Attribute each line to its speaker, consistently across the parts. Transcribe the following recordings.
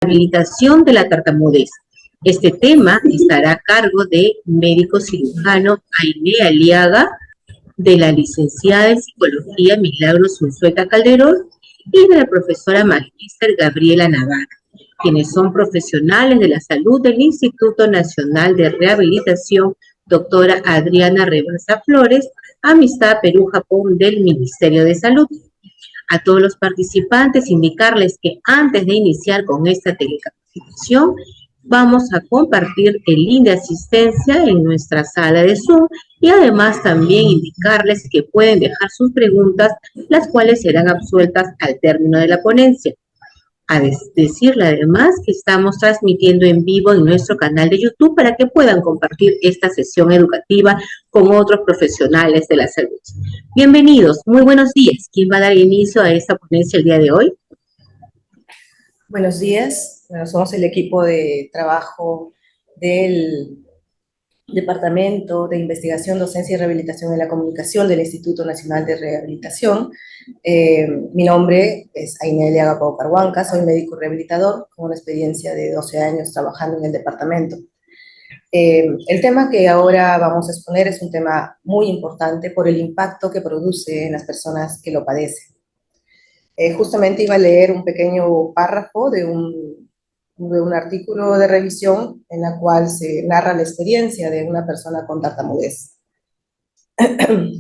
Speaker 1: Rehabilitación de la tartamudez. Este tema estará a cargo de médico cirujano Aine Aliaga, de la licenciada en Psicología Milagros Unzueta Calderón y de la profesora magíster Gabriela Navarro, quienes son profesionales de la salud del Instituto Nacional de Rehabilitación, doctora Adriana Reversa Flores, Amistad Perú-Japón del Ministerio de Salud. A todos los participantes indicarles que antes de iniciar con esta telecapacitación, vamos a compartir el link de asistencia en nuestra sala de Zoom y además también indicarles que pueden dejar sus preguntas, las cuales serán absueltas al término de la ponencia. A decirle además que estamos transmitiendo en vivo en nuestro canal de YouTube para que puedan compartir esta sesión educativa con otros profesionales de la salud. Bienvenidos, muy buenos días. ¿Quién va a dar inicio a esta ponencia el día de hoy?
Speaker 2: Buenos días, bueno, somos el equipo de trabajo del Departamento de Investigación, Docencia y Rehabilitación de la Comunicación del Instituto Nacional de Rehabilitación. Mi nombre es Aine Aliaga Paucarhuanca, soy médico rehabilitador con una experiencia de 12 años trabajando en el departamento. El tema que ahora vamos a exponer es un tema muy importante por el impacto que produce en las personas que lo padecen. Justamente iba a leer un pequeño párrafo de un artículo de revisión en la cual se narra la experiencia de una persona con tartamudez.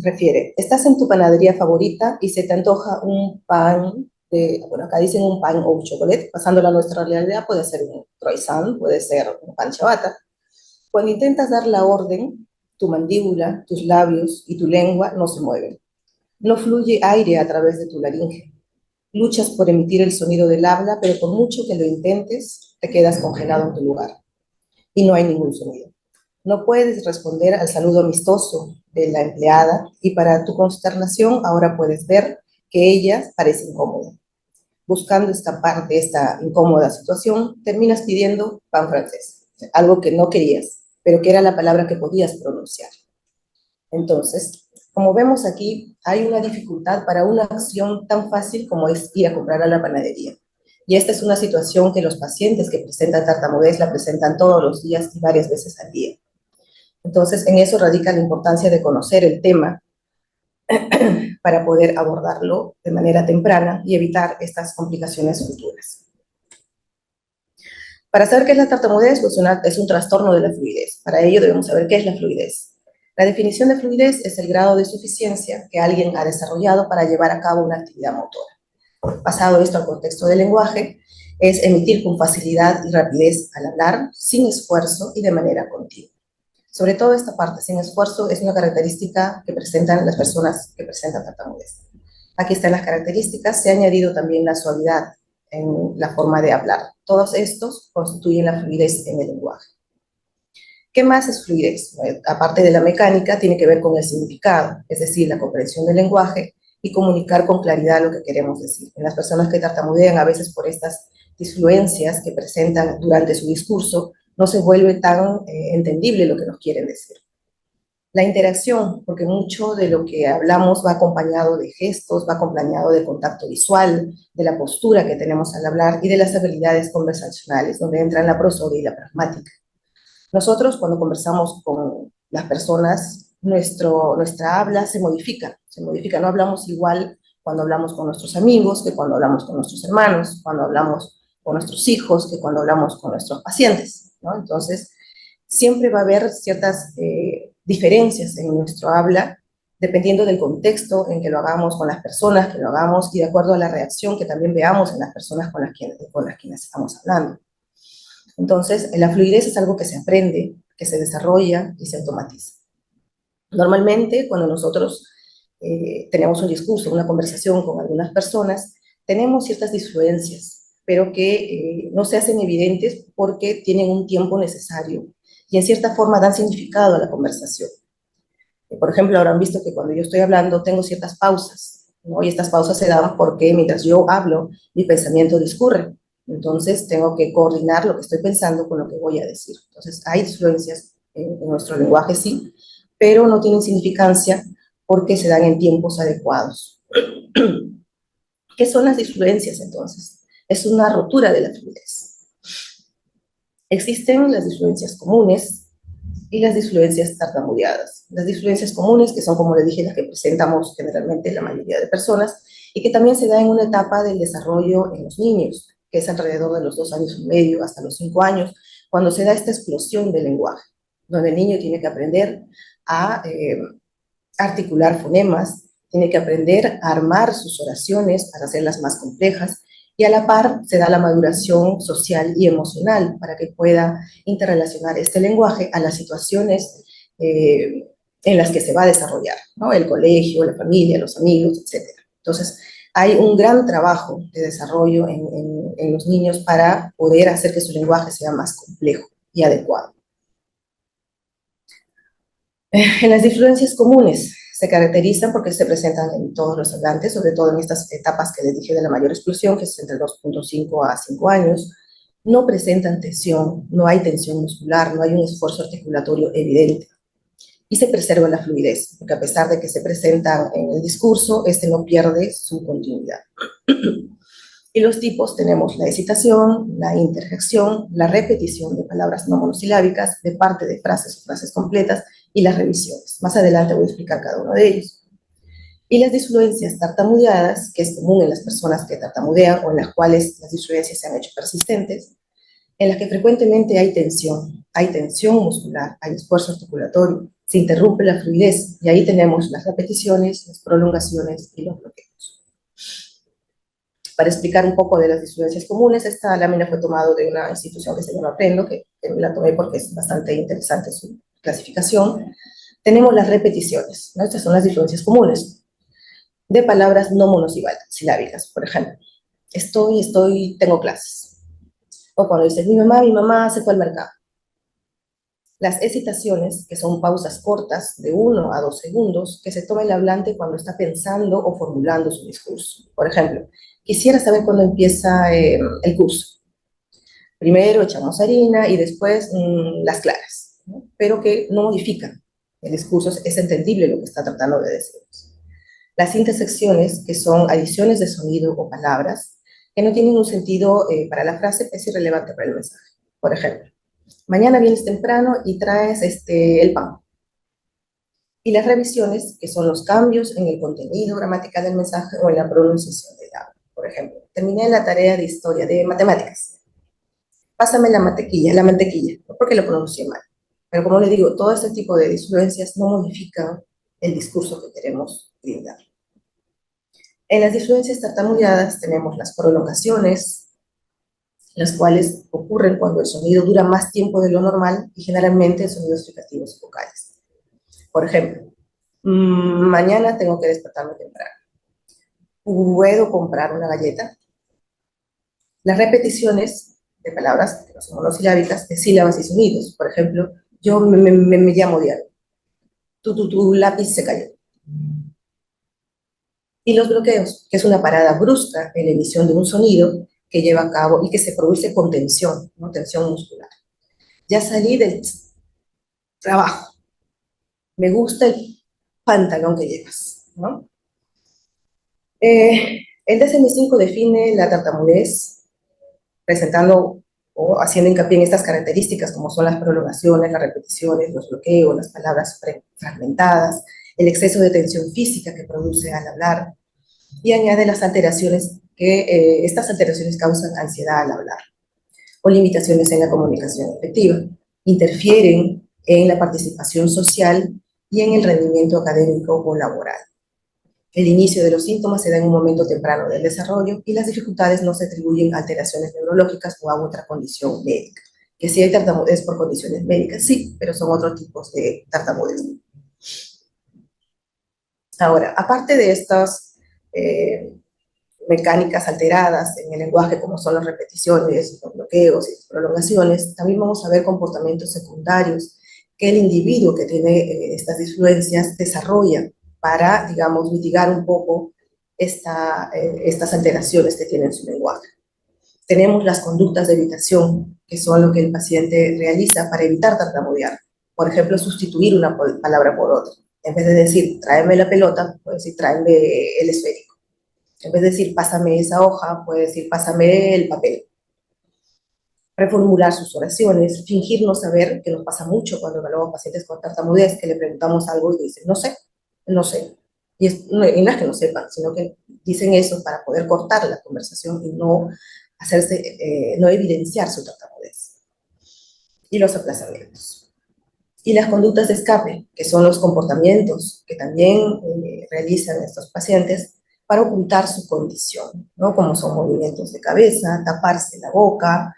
Speaker 2: Refiere, estás en tu panadería favorita y se te antoja un pan, bueno, acá dicen un pan o un chocolate, pasándolo a nuestra realidad puede ser un croissant, puede ser un pan ciabatta. Cuando intentas dar la orden, tu mandíbula, tus labios y tu lengua no se mueven. No fluye aire a través de tu laringe. Luchas por emitir el sonido del habla, pero por mucho que lo intentes, te quedas congelado en tu lugar. Y no hay ningún sonido. No puedes responder al saludo amistoso de la empleada y para tu consternación ahora puedes ver que ella parece incómoda. Buscando escapar de esta incómoda situación, terminas pidiendo pan francés, algo que no querías, pero que era la palabra que podías pronunciar. Entonces, como vemos aquí, hay una dificultad para una acción tan fácil como es ir a comprar a la panadería. Y esta es una situación que los pacientes que presentan tartamudez la presentan todos los días y varias veces al día. Entonces, en eso radica la importancia de conocer el tema para poder abordarlo de manera temprana y evitar estas complicaciones futuras. Para saber qué es la tartamudez, pues es un trastorno de la fluidez. Para ello debemos saber qué es la fluidez. La definición de fluidez es el grado de suficiencia que alguien ha desarrollado para llevar a cabo una actividad motora. Pasado esto al contexto del lenguaje, es emitir con facilidad y rapidez al hablar, sin esfuerzo y de manera continua. Sobre todo esta parte, sin esfuerzo, es una característica que presentan las personas que presentan tartamudez. Aquí están las características, se ha añadido también la suavidad en la forma de hablar. Todos estos constituyen la fluidez en el lenguaje. ¿Qué más es fluidez? Aparte de la mecánica, tiene que ver con el significado, es decir, la comprensión del lenguaje y comunicar con claridad lo que queremos decir. En las personas que tartamudean, a veces por estas disfluencias que presentan durante su discurso, no se vuelve tan entendible lo que nos quieren decir. La interacción, porque mucho de lo que hablamos va acompañado de gestos, va acompañado de contacto visual, de la postura que tenemos al hablar y de las habilidades conversacionales, donde entran la prosodia y la pragmática. Nosotros, cuando conversamos con las personas, nuestra habla se modifica, no hablamos igual cuando hablamos con nuestros amigos que cuando hablamos con nuestros hermanos, cuando hablamos con nuestros hijos que cuando hablamos con nuestros pacientes, ¿no? Entonces, siempre va a haber ciertas diferencias en nuestro habla, dependiendo del contexto en que lo hagamos, con las personas que lo hagamos y de acuerdo a la reacción que también veamos en las personas con las quienes estamos hablando. Entonces, la fluidez es algo que se aprende, que se desarrolla y se automatiza. Normalmente, cuando nosotros tenemos un discurso, una conversación con algunas personas, tenemos ciertas disfluencias, pero que no se hacen evidentes porque tienen un tiempo necesario y en cierta forma dan significado a la conversación. Por ejemplo, habrán visto que cuando yo estoy hablando tengo ciertas pausas, ¿no? Y estas pausas se dan porque mientras yo hablo, mi pensamiento discurre. Entonces, tengo que coordinar lo que estoy pensando con lo que voy a decir. Entonces, hay disfluencias en nuestro lenguaje, sí, pero no tienen significancia porque se dan en tiempos adecuados. ¿Qué son las disfluencias, entonces? Es una rotura de la fluidez. Existen las disfluencias comunes y las disfluencias tartamudeadas. Las disfluencias comunes, que son, como les dije, las que presentamos generalmente la mayoría de personas, y que también se da en una etapa del desarrollo en los niños, que es alrededor de los 2 años y medio hasta los 5 años, cuando se da esta explosión del lenguaje, donde el niño tiene que aprender a articular fonemas, tiene que aprender a armar sus oraciones para hacerlas más complejas, y a la par se da la maduración social y emocional para que pueda interrelacionar este lenguaje a las situaciones en las que se va a desarrollar, ¿no? El colegio, la familia, los amigos, etcétera. Entonces, hay un gran trabajo de desarrollo en los niños para poder hacer que su lenguaje sea más complejo y adecuado. En las disfluencias comunes se caracterizan porque se presentan en todos los hablantes, sobre todo en estas etapas que les dije de la mayor explosión, que es entre 2,5 a 5 años. No presentan tensión, no hay tensión muscular, no hay un esfuerzo articulatorio evidente. Y se preserva la fluidez, porque a pesar de que se presentan en el discurso, este no pierde su continuidad. Y los tipos tenemos la excitación, la interjección, la repetición de palabras no monosilábicas, de parte de frases o frases completas, y las revisiones. Más adelante voy a explicar cada uno de ellos. Y las disfluencias tartamudeadas, que es común en las personas que tartamudean o en las cuales las disfluencias se han hecho persistentes, en las que frecuentemente hay tensión muscular, hay esfuerzo articulatorio, se interrumpe la fluidez, y ahí tenemos las repeticiones, las prolongaciones y los bloqueos. Para explicar un poco de las disfluencias comunes, esta lámina fue tomada de una institución que se llama Aprendo, que la tomé porque es bastante interesante su clasificación. Tenemos las repeticiones, ¿no? Estas son las disfluencias comunes de palabras no monosilábicas. Por ejemplo, tengo clases. O cuando dices, mi mamá se fue al mercado. Las excitaciones, que son pausas cortas de 1 a 2 segundos, que se toma el hablante cuando está pensando o formulando su discurso. Por ejemplo, quisiera saber cuándo empieza el curso. Primero echamos harina y después las claras, ¿no? Pero que no modifican el discurso, es entendible lo que está tratando de decirnos. Las intersecciones, que son adiciones de sonido o palabras, que no tienen un sentido para la frase, es irrelevante para el mensaje. Por ejemplo, mañana vienes temprano y traes el pan. Y las revisiones, que son los cambios en el contenido gramatical del mensaje o en la pronunciación del audio. Por ejemplo, terminé la tarea de historia de matemáticas. Pásame la mantequilla, no porque lo pronuncié mal. Pero como les digo, todo este tipo de disfluencias no modifican el discurso que queremos brindar. En las disfluencias tartamudeadas tenemos las prolongaciones, las cuales ocurren cuando el sonido dura más tiempo de lo normal y generalmente en sonidos fricativos vocales. Por ejemplo, mañana tengo que despertarme temprano. ¿Puedo comprar una galleta? Las repeticiones de palabras que no son monosilábicas, de sílabas y sonidos. Por ejemplo, yo me llamo Diana. Tu lápiz se cayó. Y los bloqueos, que es una parada brusca en la emisión de un sonido que lleva a cabo y que se produce con tensión, ¿no? Tensión muscular. Ya salí del trabajo. Me gusta el pantalón que llevas, ¿no? El DSM-5 define la tartamudez presentando o haciendo hincapié en estas características como son las prolongaciones, las repeticiones, los bloqueos, las palabras fragmentadas, el exceso de tensión física que produce al hablar, y añade las alteraciones que estas alteraciones causan ansiedad al hablar o limitaciones en la comunicación efectiva, interfieren en la participación social y en el rendimiento académico o laboral. El inicio de los síntomas se da en un momento temprano del desarrollo y las dificultades no se atribuyen a alteraciones neurológicas o a otra condición médica. Que si hay tartamudez por condiciones médicas, sí, pero son otros tipos de tartamudez. Ahora, aparte de estas mecánicas alteradas en el lenguaje, como son las repeticiones, los bloqueos y las prolongaciones, también vamos a ver comportamientos secundarios que el individuo que tiene estas disfluencias desarrolla para, digamos, mitigar un poco estas alteraciones que tiene en su lenguaje. Tenemos las conductas de evitación, que son lo que el paciente realiza para evitar tartamudear. Por ejemplo, sustituir una palabra por otra. En vez de decir, tráeme la pelota, puede decir, tráeme el esférico. En vez de decir, pásame esa hoja, puede decir, pásame el papel. reformular sus oraciones, fingir no saber, que nos pasa mucho cuando evaluamos pacientes con tartamudez, que le preguntamos algo y dicen, no sé, no sé. No es que no sepan, sino que dicen eso para poder cortar la conversación y no no evidenciar su tartamudez. Y los aplazamientos. Y las conductas de escape, que son los comportamientos que también realizan estos pacientes para ocultar su condición, ¿no? Como son movimientos de cabeza, taparse la boca,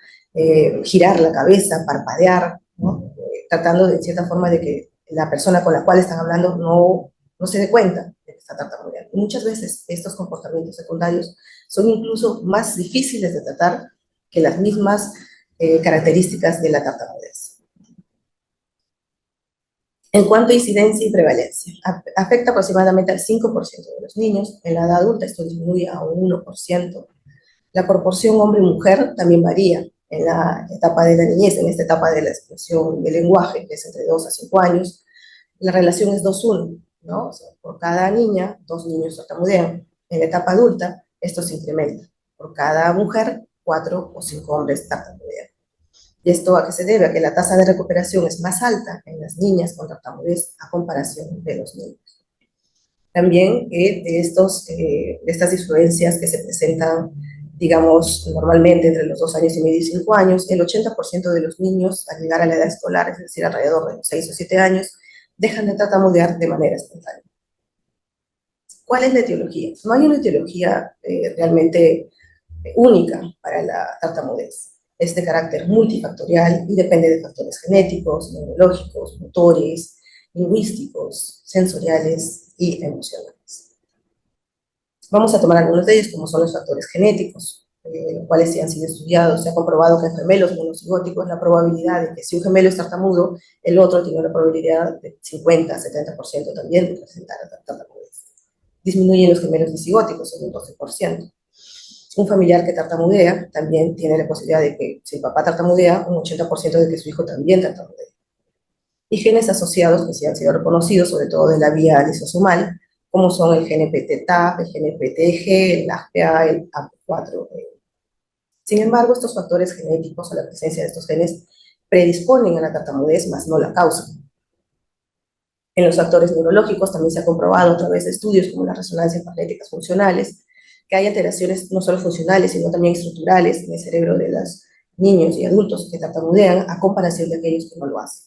Speaker 2: girar la cabeza, parpadear, ¿no? Tratando de cierta forma de que la persona con la cual están hablando no se dé cuenta de que está tartamudeando. Y muchas veces estos comportamientos secundarios son incluso más difíciles de tratar que las mismas características de la tartamudez. En cuanto a incidencia y prevalencia, afecta aproximadamente al 5% de los niños. En la edad adulta esto disminuye a un 1%. La proporción hombre-mujer también varía. En la etapa de la niñez, en esta etapa de la expresión del lenguaje, que es entre 2 a 5 años, la relación es 2-1, ¿no? O sea, por cada niña, 2 niños tartamudean. En la etapa adulta, esto se incrementa. Por cada mujer, 4 o 5 hombres tartamudean. ¿Y esto a qué se debe? A que la tasa de recuperación es más alta en las niñas con tartamudez a comparación de los niños. También de estas disfluencias que se presentan, digamos, normalmente entre los 2 años y medio y 5 años, el 80% de los niños al llegar a la edad escolar, es decir, alrededor de los 6 o 7 años, dejan de tartamudear de manera espontánea. ¿Cuál es la etiología? No hay una etiología realmente única para la tartamudez. Es de carácter multifactorial y depende de factores genéticos, neurológicos, motores, lingüísticos, sensoriales y emocionales. Vamos a tomar algunos de ellos, como son los factores genéticos, los cuales sí han sido estudiados. Se ha comprobado que en gemelos monocigóticos la probabilidad de que si un gemelo es tartamudo, el otro tiene una probabilidad de 50-70% también de presentar tartamudez. Disminuye en los gemelos disigóticos en un 12%. Un familiar que tartamudea también tiene la posibilidad de que, si el papá tartamudea, un 80% de que su hijo también tartamudee. Y genes asociados que sí han sido reconocidos, sobre todo de la vía lisosomal, como son el GNPT-TAP, el GNPT-G, el LAGPA, el AP4. Sin embargo, estos factores genéticos o la presencia de estos genes predisponen a la tartamudez, más no la causan. En los factores neurológicos también se ha comprobado a través de estudios como las resonancias magnéticas funcionales, que hay alteraciones no solo funcionales, sino también estructurales en el cerebro de los niños y adultos que tartamudean a comparación de aquellos que no lo hacen.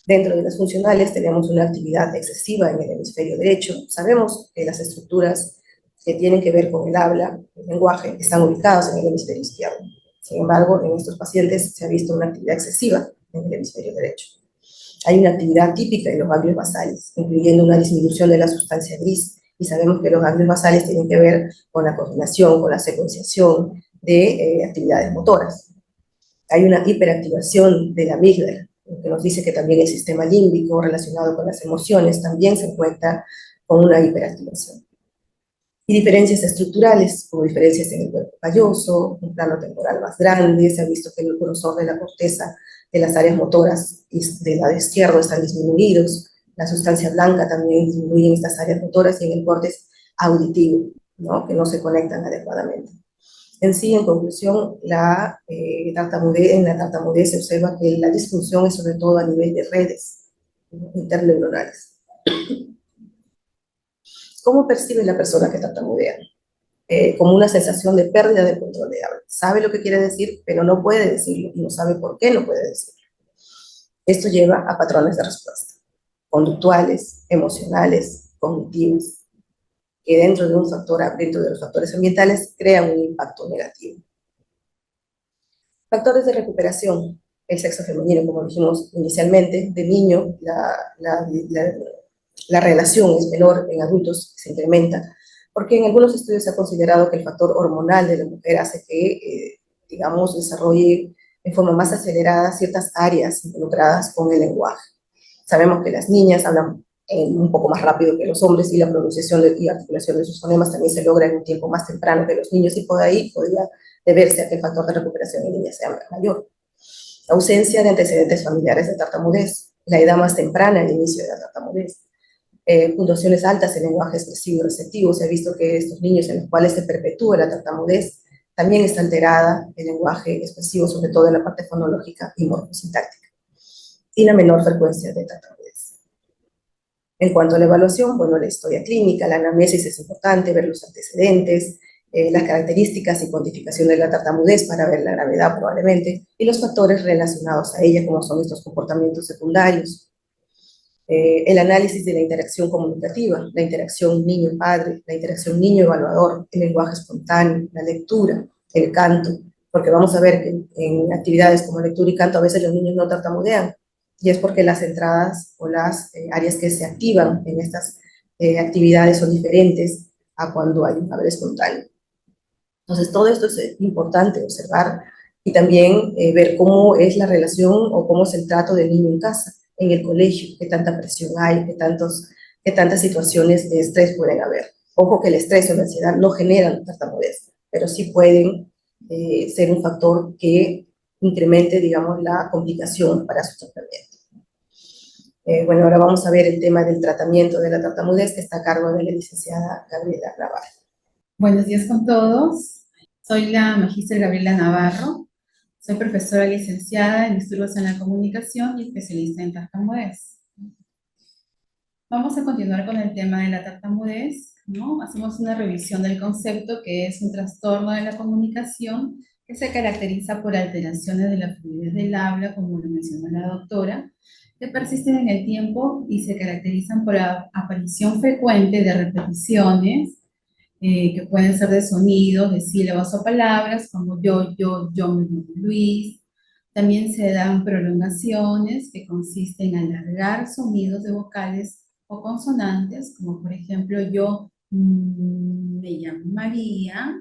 Speaker 2: Dentro de las funcionales tenemos una actividad excesiva en el hemisferio derecho. Sabemos que las estructuras que tienen que ver con el habla, el lenguaje, están ubicadas en el hemisferio izquierdo. Sin embargo, en estos pacientes se ha visto una actividad excesiva en el hemisferio derecho. Hay una actividad típica en los ganglios basales, incluyendo una disminución de la sustancia gris, y sabemos que los ganglios basales tienen que ver con la coordinación, con la secuenciación de actividades motoras. Hay una hiperactivación de la amígdala, que nos dice que también el sistema límbico relacionado con las emociones también se encuentra con una hiperactivación. Y diferencias estructurales, como diferencias en el cuerpo calloso, un plano temporal más grande, se ha visto que el grosor de la corteza de las áreas motoras del lado izquierdo están disminuidos, la sustancia blanca también disminuye en estas áreas motoras y en el córtex auditivo, ¿no? Que no se conectan adecuadamente. En sí, en conclusión, en la tartamudez se observa que la disfunción es sobre todo a nivel de redes, ¿no?, interneuronales. ¿Cómo percibe la persona que tartamudea? Como una sensación de pérdida del control de habla. Sabe lo que quiere decir, pero no puede decirlo, y no sabe por qué no puede decirlo. Esto lleva a patrones de respuesta, conductuales, emocionales, cognitivos, que dentro de los factores ambientales crean un impacto negativo. Factores de recuperación. El sexo femenino, como dijimos inicialmente, de niño la relación es menor, en adultos se incrementa, porque en algunos estudios se ha considerado que el factor hormonal de la mujer hace que, digamos, desarrolle en forma más acelerada ciertas áreas involucradas con el lenguaje. Sabemos que las niñas hablan un poco más rápido que los hombres, y la pronunciación y articulación de sus fonemas también se logra en un tiempo más temprano que los niños, y por ahí podría deberse a que el factor de recuperación en niñas sea mayor. Ausencia de antecedentes familiares de tartamudez, la edad más temprana, el inicio de la tartamudez. Puntuaciones altas en lenguaje expresivo y receptivo. Se ha visto que estos niños en los cuales se perpetúa la tartamudez También está alterada el lenguaje expresivo, sobre todo en la parte fonológica y morfosintáctica, y la menor frecuencia de tartamudez. En cuanto a la evaluación, bueno, la historia clínica, la anamnesis es importante, ver los antecedentes, las características y cuantificación de la tartamudez para ver la gravedad probablemente, y los factores relacionados a ella, como son estos comportamientos secundarios. El análisis de la interacción comunicativa, la interacción niño-padre, la interacción niño-evaluador, el lenguaje espontáneo, la lectura, el canto, porque vamos a ver que en actividades como lectura y canto a veces los niños no tartamudean, y es porque las entradas o las áreas que se activan en estas actividades son diferentes a cuando hay un habla espontáneo. Entonces, todo esto es importante observar y también ver cómo es la relación o cómo es el trato del niño en casa, en el colegio, qué tanta presión hay, qué tantas situaciones de estrés pueden haber. Ojo que el estrés o la ansiedad no generan tartamudez, pero sí pueden ser un factor que incremente, digamos, la complicación para su tratamiento. Bueno, ahora vamos a ver el tema del tratamiento de la tartamudez, que está a cargo de la licenciada Gabriela Navarro.
Speaker 3: Buenos días con todos. Soy la magíster Gabriela Navarro. Soy profesora licenciada en Disturbios en la Comunicación y especialista en tartamudez. Vamos a continuar con el tema de la tartamudez, ¿no? Hacemos una revisión del concepto, que es un trastorno de la comunicación que se caracteriza por alteraciones de la fluidez del habla, como lo mencionó la doctora, que persisten en el tiempo y se caracterizan por la aparición frecuente de repeticiones, que pueden ser de sonidos, de sílabas o palabras, como yo me llamo Luis. También se dan prolongaciones, que consisten en alargar sonidos de vocales o consonantes, como por ejemplo yo me llamo María.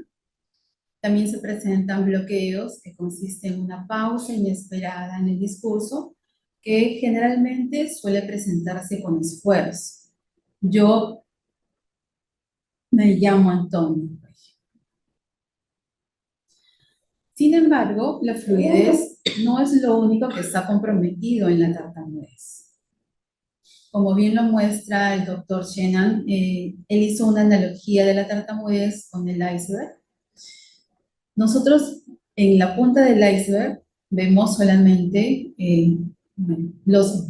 Speaker 3: También se presentan bloqueos, que consisten en una pausa inesperada en el discurso, que generalmente suele presentarse con esfuerzo. Yo me llamo Antonio. Sin embargo, la fluidez no es lo único que está comprometido en la tartamudez. Como bien lo muestra el doctor Shenan, él hizo una analogía de la tartamudez con el iceberg. Nosotros en la punta del iceberg vemos solamente los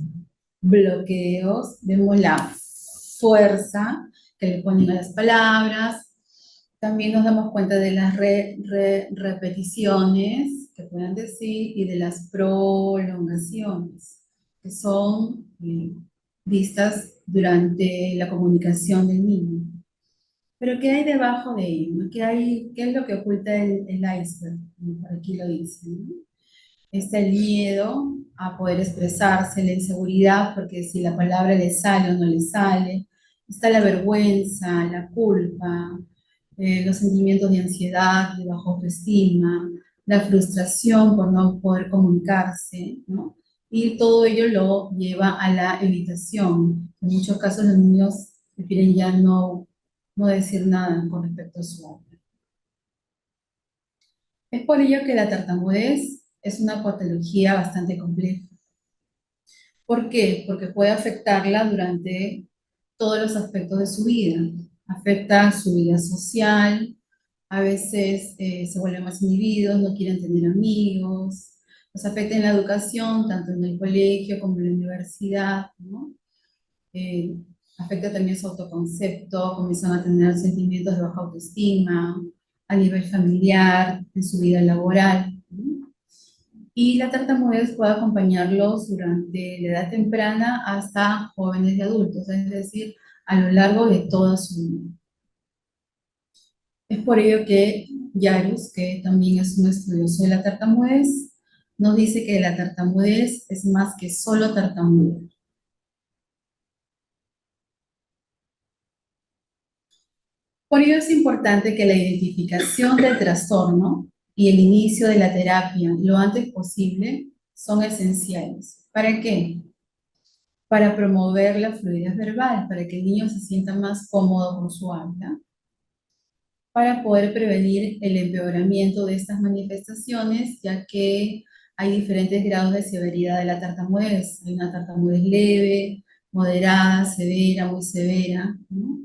Speaker 3: bloqueos, vemos la fuerza que le ponen a las palabras. También nos damos cuenta de las repeticiones que pueden decir y de las prolongaciones, que son vistas durante la comunicación del niño. Pero ¿qué hay debajo de ello? ¿Qué es lo que oculta el iceberg? Por aquí lo dice, ¿no? Está el miedo a poder expresarse, la inseguridad, porque si la palabra le sale o no le sale. Está la vergüenza, la culpa, los sentimientos de ansiedad, de baja autoestima, la frustración por no poder comunicarse, ¿no? Y todo ello lo lleva a la evitación. En muchos casos los niños prefieren ya no decir nada con respecto a su habla. Es por ello que la tartamudez es una patología bastante compleja. ¿Por qué? Porque puede afectarla durante todos los aspectos de su vida. Afecta su vida social, a veces se vuelven más inhibidos, no quieren tener amigos, los afecta en la educación, tanto en el colegio como en la universidad, ¿no? Afecta también su autoconcepto, comienzan a tener sentimientos de baja autoestima, a nivel familiar, en su vida laboral, ¿no? Y la tartamudez puede acompañarlos durante la edad temprana hasta jóvenes y adultos, es decir, a lo largo de toda su vida. Es por ello que Yarus, que también es un estudioso de la tartamudez, nos dice que la tartamudez es más que solo tartamudez. Por ello es importante que la identificación del trastorno y el inicio de la terapia lo antes posible son esenciales. ¿Para qué? Para promover la fluidez verbal, para que el niño se sienta más cómodo con su habla, para poder prevenir el empeoramiento de estas manifestaciones, ya que hay diferentes grados de severidad de la tartamudez. Hay una tartamudez leve, moderada, severa, muy severa, ¿no?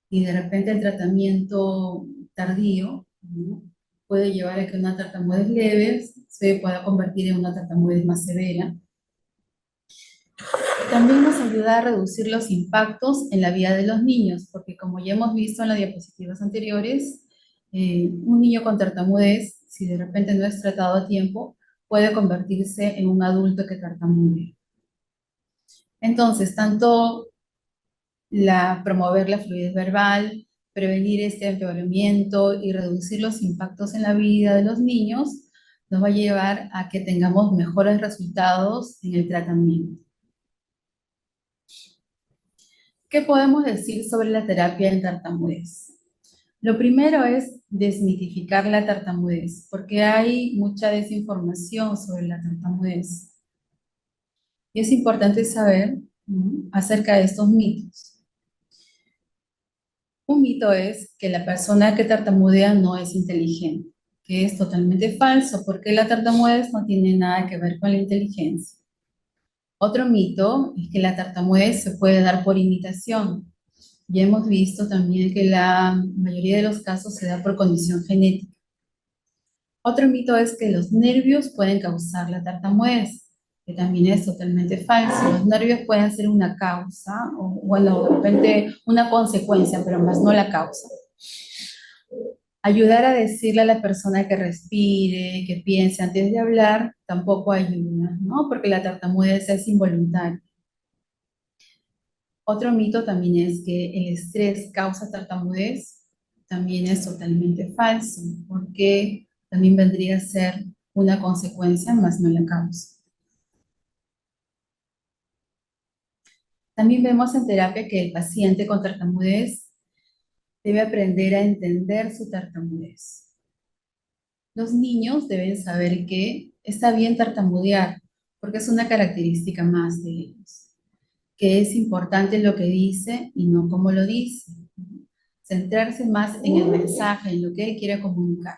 Speaker 3: Y de repente el tratamiento tardío, ¿no? puede llevar a que una tartamudez leve se pueda convertir en una tartamudez más severa. También nos ayuda a reducir los impactos en la vida de los niños, porque como ya hemos visto en las diapositivas anteriores, un niño con tartamudez, si de repente no es tratado a tiempo, puede convertirse en un adulto que tartamudea. Entonces, tanto promover la fluidez verbal, prevenir este empeoramiento y reducir los impactos en la vida de los niños, nos va a llevar a que tengamos mejores resultados en el tratamiento. ¿Qué podemos decir sobre la terapia en tartamudez? Lo primero es desmitificar la tartamudez, porque hay mucha desinformación sobre la tartamudez. Y es importante saber acerca de estos mitos. Un mito es que la persona que tartamudea no es inteligente, que es totalmente falso, porque la tartamudez no tiene nada que ver con la inteligencia. Otro mito es que la tartamudez se puede dar por imitación. Ya hemos visto también que la mayoría de los casos se da por condición genética. Otro mito es que los nervios pueden causar la tartamudez, que también es totalmente falso. Los nervios pueden ser una causa, o bueno, de repente una consecuencia, pero más no la causa. Ayudar a decirle a la persona que respire, que piense antes de hablar, tampoco ayuda, ¿no? Porque la tartamudez es involuntaria. Otro mito también es que el estrés causa tartamudez, también es totalmente falso, porque también vendría a ser una consecuencia, más no la causa. También vemos en terapia que el paciente con tartamudez debe aprender a entender su tartamudez. Los niños deben saber que está bien tartamudear, porque es una característica más de ellos, que es importante lo que dice y no cómo lo dice. Centrarse más en el mensaje, en lo que él quiere comunicar.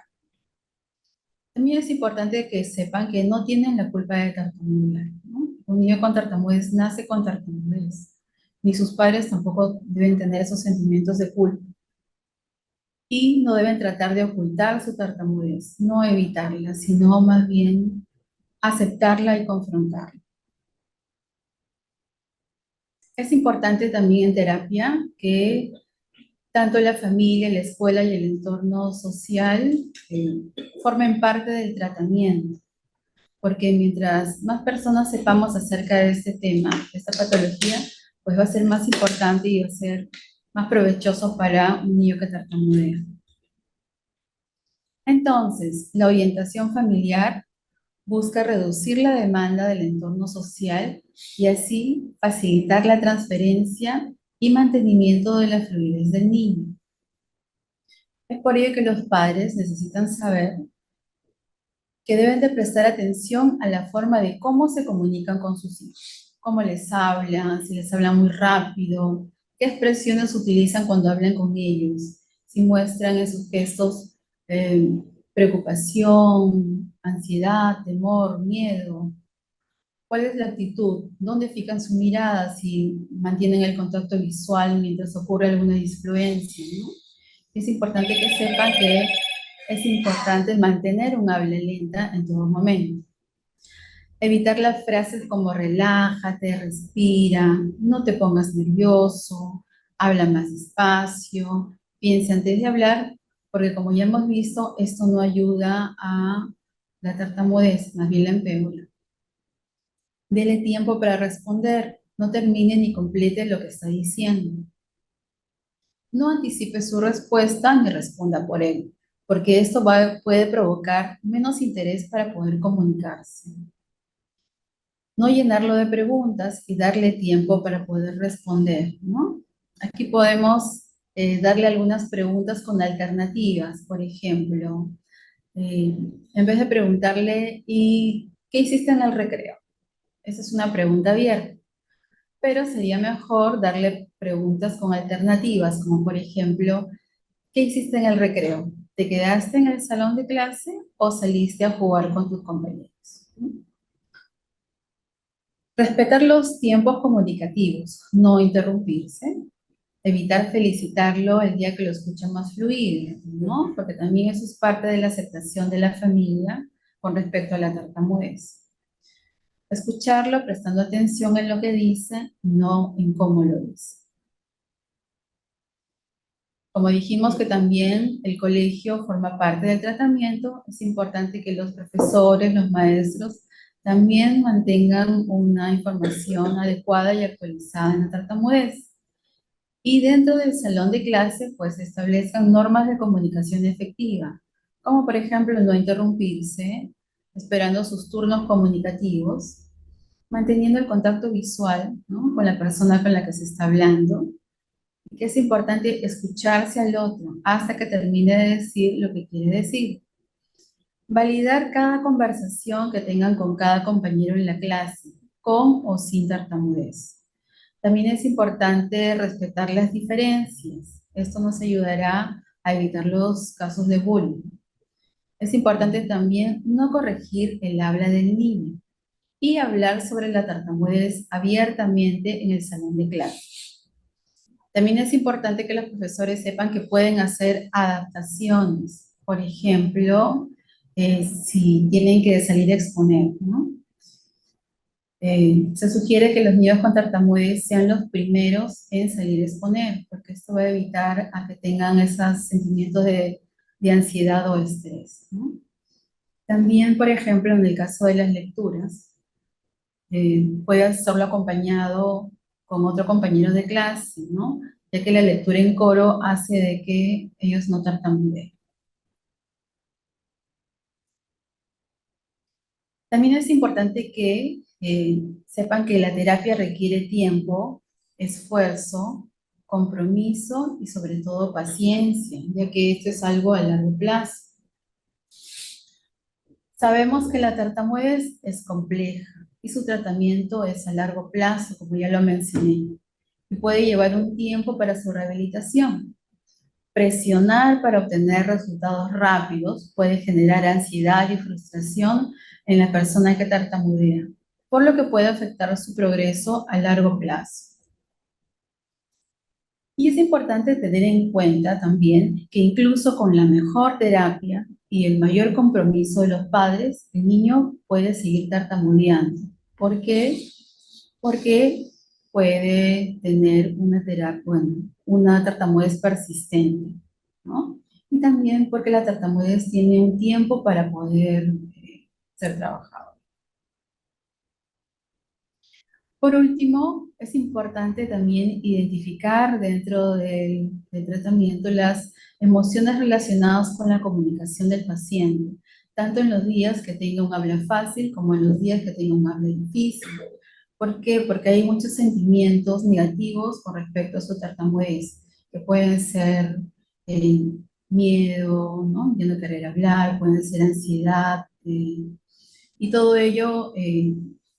Speaker 3: También es importante que sepan que no tienen la culpa de tartamudear, ¿no? Un niño con tartamudez nace con tartamudez, ni sus padres tampoco deben tener esos sentimientos de culpa. Y no deben tratar de ocultar su tartamudez, no evitarla, sino más bien aceptarla y confrontarla. Es importante también en terapia que tanto la familia, la escuela y el entorno social formen parte del tratamiento, porque mientras más personas sepamos acerca de este tema, de esta patología, pues va a ser más importante y va a ser más provechoso para un niño que tartamudea. Entonces, la orientación familiar busca reducir la demanda del entorno social y así facilitar la transferencia y mantenimiento de la fluidez del niño. Es por ello que los padres necesitan saber que deben de prestar atención a la forma de cómo se comunican con sus hijos, cómo les hablan, si les hablan muy rápido, qué expresiones utilizan cuando hablan con ellos, si muestran en sus gestos preocupación, ansiedad, temor, miedo. ¿Cuál es la actitud? ¿Dónde fijan su mirada? Si mantienen el contacto visual mientras ocurre alguna disfluencia, ¿no? Es importante que sepan que es importante mantener un habla lenta en todo momento. Evitar las frases como relájate, respira, no te pongas nervioso, habla más despacio, piensa antes de hablar, porque como ya hemos visto, esto no ayuda a la tartamudez, más bien la empeora. Dele tiempo para responder, no termine ni complete lo que está diciendo. No anticipe su respuesta ni responda por él, porque esto puede provocar menos interés para poder comunicarse. No llenarlo de preguntas y darle tiempo para poder responder, ¿no? Aquí podemos darle algunas preguntas con alternativas, por ejemplo, en vez de preguntarle, ¿y qué hiciste en el recreo? Esa es una pregunta abierta, pero sería mejor darle preguntas con alternativas, como por ejemplo, ¿qué hiciste en el recreo? ¿Te quedaste en el salón de clase o saliste a jugar con tus compañeros? Respetar los tiempos comunicativos, no interrumpirse. Evitar felicitarlo el día que lo escucha más fluido, ¿no? Porque también eso es parte de la aceptación de la familia con respecto a la tartamudez. Escucharlo prestando atención en lo que dice, no en cómo lo dice. Como dijimos que también el colegio forma parte del tratamiento, es importante que los profesores, los maestros, también mantengan una información adecuada y actualizada en la tartamudez. Y dentro del salón de clase, pues establezcan normas de comunicación efectiva, como por ejemplo no interrumpirse, esperando sus turnos comunicativos, manteniendo el contacto visual, ¿no?, con la persona con la que se está hablando, y que es importante escucharse al otro hasta que termine de decir lo que quiere decir. Validar cada conversación que tengan con cada compañero en la clase, con o sin tartamudez. También es importante respetar las diferencias. Esto nos ayudará a evitar los casos de bullying. Es importante también no corregir el habla del niño y hablar sobre la tartamudez abiertamente en el salón de clase. También es importante que los profesores sepan que pueden hacer adaptaciones. Por ejemplo, si tienen que salir a exponer, ¿no? Se sugiere que los niños con tartamudez sean los primeros en salir a exponer, porque esto va a evitar a que tengan esos sentimientos de ansiedad o estrés, ¿no? También, por ejemplo, en el caso de las lecturas, puede hacerlo acompañado con otro compañero de clase, ¿no? Ya que la lectura en coro hace de que ellos no tartamudeen. También es importante que sepan que la terapia requiere tiempo, esfuerzo, compromiso y sobre todo paciencia, ya que esto es algo a largo plazo. Sabemos que la tartamudez es compleja y su tratamiento es a largo plazo, como ya lo mencioné, y puede llevar un tiempo para su rehabilitación. Presionar para obtener resultados rápidos puede generar ansiedad y frustración en la persona que tartamudea, por lo que puede afectar su progreso a largo plazo. Y es importante tener en cuenta también que incluso con la mejor terapia y el mayor compromiso de los padres, el niño puede seguir tartamudeando. ¿Por qué? Porque puede tener una tartamudez persistente, ¿no? Y también porque la tartamudez tiene un tiempo para poder ser trabajado. Por último, es importante también identificar dentro del tratamiento las emociones relacionadas con la comunicación del paciente, tanto en los días que tenga un habla fácil como en los días que tenga un habla difícil. ¿Por qué? Porque hay muchos sentimientos negativos con respecto a su tartamudez, que pueden ser miedo, ¿no?, ya no querer hablar, pueden ser ansiedad, y todo ello,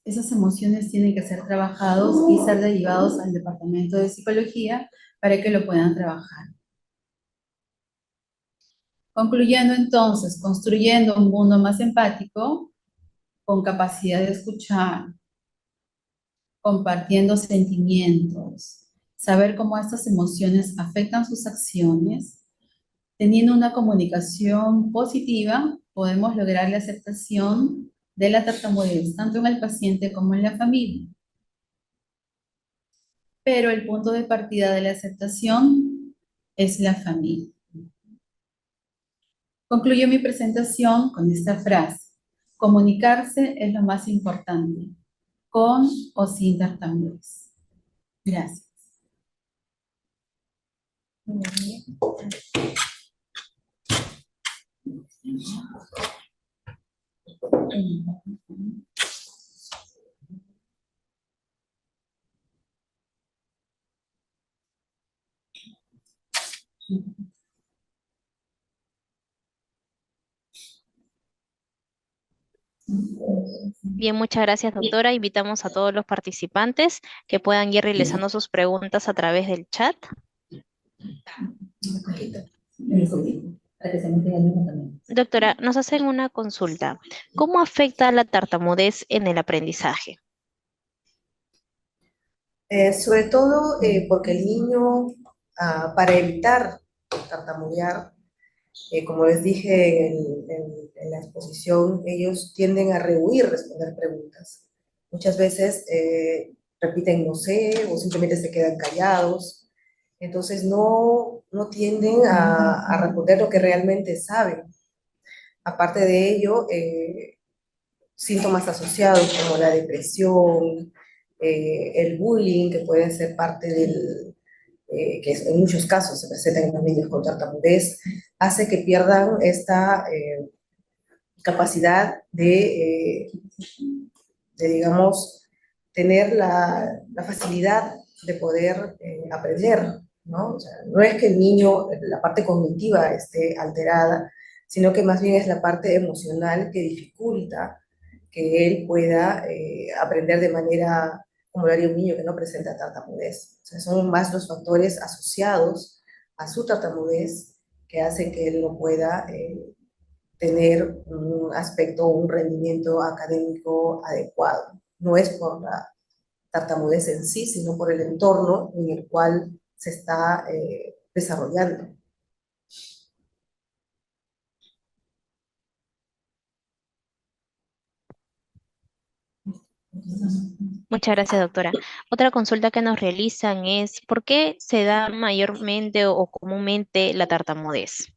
Speaker 3: esas emociones tienen que ser trabajados y ser derivados al departamento de psicología para que lo puedan trabajar. Concluyendo entonces, construyendo un mundo más empático, con capacidad de escuchar, compartiendo sentimientos, saber cómo estas emociones afectan sus acciones, teniendo una comunicación positiva, podemos lograr la aceptación de la tartamudez, tanto en el paciente como en la familia. Pero el punto de partida de la aceptación es la familia. Concluyo mi presentación con esta frase: comunicarse es lo más importante, con o sin tartamudez. Gracias.
Speaker 4: Bien, muchas gracias, doctora. Invitamos a todos los participantes que puedan ir realizando sus preguntas a través del chat. Doctora, nos hacen una consulta. ¿Cómo afecta la tartamudez en el aprendizaje?
Speaker 2: Sobre todo porque el niño para evitar tartamudear, como les dije en la exposición, ellos tienden a rehuir responder preguntas. Muchas veces repiten no sé o simplemente se quedan callados. Entonces no tienden a responder lo que realmente saben. Aparte de ello, síntomas asociados como la depresión, el bullying, que pueden ser parte que en muchos casos se presentan en los niños con tartamudez, hace que pierdan esta capacidad digamos, tener la facilidad de poder aprender, ¿no? O sea, no es que el niño, la parte cognitiva esté alterada, sino que más bien es la parte emocional que dificulta que él pueda aprender de manera como lo haría un niño que no presenta tartamudez. O sea, son más los factores asociados a su tartamudez que hacen que él no pueda tener un aspecto, un rendimiento académico adecuado. No es por la tartamudez en sí, sino por el entorno en el cual se está desarrollando.
Speaker 4: Muchas gracias, doctora. Otra consulta que nos realizan es, ¿por qué se da mayormente o comúnmente la tartamudez?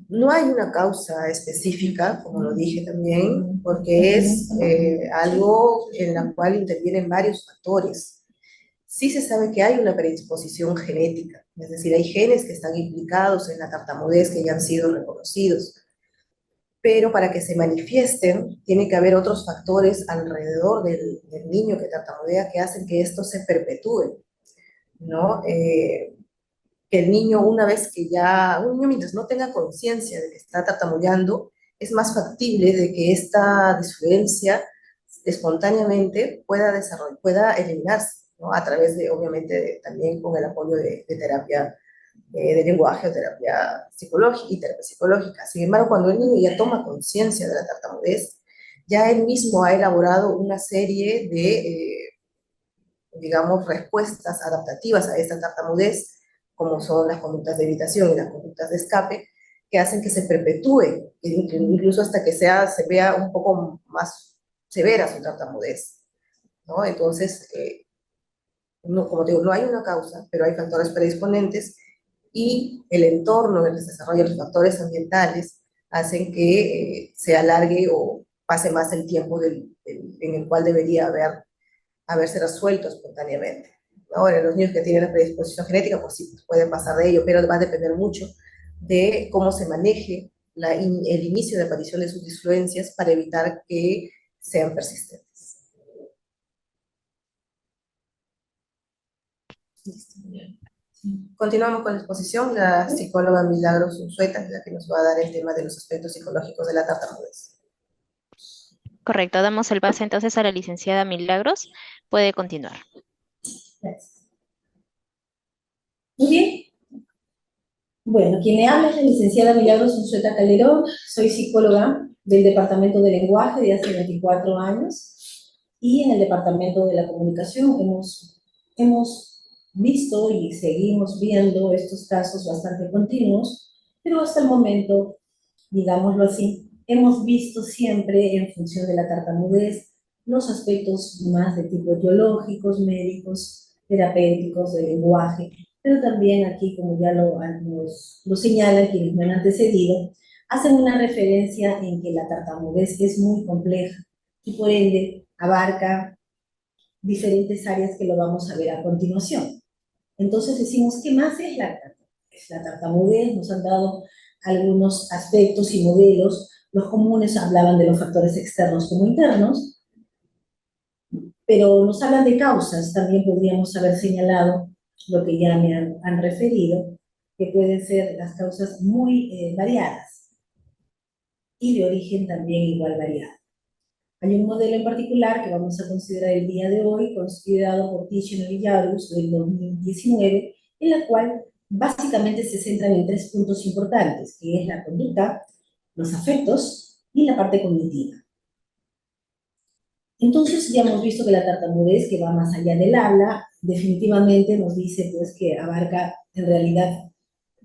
Speaker 2: No hay una causa específica, como lo dije también, porque es algo en la cual intervienen varios factores. Sí se sabe que hay una predisposición genética, es decir, hay genes que están implicados en la tartamudez que ya han sido reconocidos, pero para que se manifiesten tiene que haber otros factores alrededor del niño que tartamudea que hacen que esto se perpetúe, ¿no? Que el niño una vez que ya, un niño mientras no tenga conciencia de que está tartamudeando, es más factible de que esta disfluencia espontáneamente pueda eliminarse, ¿no? A través de, obviamente, también con el apoyo de terapia de lenguaje o terapia psicológica y terapia psicológica. Sin embargo, cuando el niño ya toma conciencia de la tartamudez, ya él mismo ha elaborado una serie digamos, respuestas adaptativas a esta tartamudez, como son las conductas de evitación y las conductas de escape, que hacen que se perpetúe, incluso hasta que se vea un poco más severa su tartamudez, ¿no? Entonces, no, como te digo, no hay una causa, pero hay factores predisponentes y el entorno en el que se desarrollan los factores ambientales hacen que se alargue o pase más el tiempo en el cual debería haberse resuelto espontáneamente. Ahora, los niños que tienen la predisposición genética, pues sí, pueden pasar de ello, pero va a depender mucho de cómo se maneje el inicio de aparición de sus disfluencias para evitar que sean persistentes. Continuamos con la exposición. La psicóloga Milagros Unzueta es la que nos va a dar el tema de los aspectos psicológicos de la tartamudez.
Speaker 4: Correcto, damos el pase entonces a la licenciada Milagros. Puede continuar.
Speaker 5: Gracias. Muy bien. Bueno, quien me habla es la licenciada Milagros Unzueta Calderón. Soy psicóloga del Departamento de Lenguaje de hace 24 años y en el Departamento de la Comunicación hemos visto y seguimos viendo estos casos bastante continuos, pero hasta el momento, digámoslo así, hemos visto siempre en función de la tartamudez los aspectos más de tipo etiológicos, médicos, terapéuticos, de lenguaje, pero también aquí, como ya lo señalan quienes me han antecedido, hacen una referencia en que la tartamudez es muy compleja y por ende abarca diferentes áreas que lo vamos a ver a continuación. Entonces decimos, ¿qué más es la tartamudez? La tartamudez nos han dado algunos aspectos y modelos. Los comunes hablaban de los factores externos como internos, pero nos hablan de causas. También podríamos haber señalado lo que ya me han referido, que pueden ser las causas muy variadas y de origen también igual variado. Hay un modelo en particular que vamos a considerar el día de hoy, considerado por Tichenor y Yarus del 2019, en la cual básicamente se centran en 3 puntos importantes, que es la conducta, los afectos y la parte cognitiva. Entonces ya hemos visto que la tartamudez, que va más allá del habla, definitivamente nos dice pues que abarca en realidad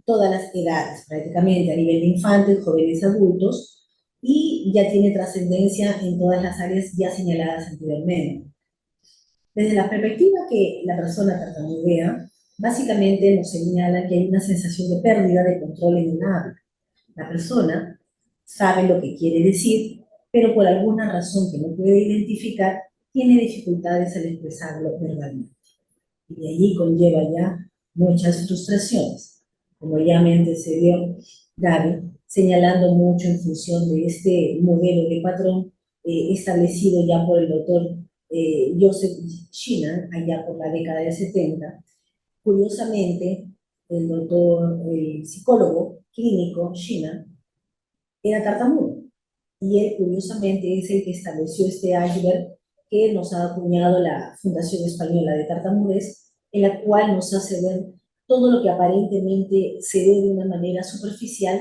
Speaker 5: todas las edades, prácticamente a nivel de infantes, jóvenes, adultos, y ya tiene trascendencia en todas las áreas ya señaladas anteriormente. Desde la perspectiva que la persona tartamudea, básicamente nos señala que hay una sensación de pérdida de control en el habla. La persona sabe lo que quiere decir, pero por alguna razón que no puede identificar, tiene dificultades al expresarlo verbalmente. Y de allí conlleva ya muchas frustraciones, como ya me antecedió Gaby, señalando mucho en función de este modelo de patrón establecido ya por el doctor Joseph Shinan, allá por la década de 70. Curiosamente, el psicólogo clínico Shinan era tartamudo, y él curiosamente es el que estableció este iceberg que nos ha acuñado la Fundación Española de Tartamudez, en la cual nos hace ver todo lo que aparentemente se ve de una manera superficial,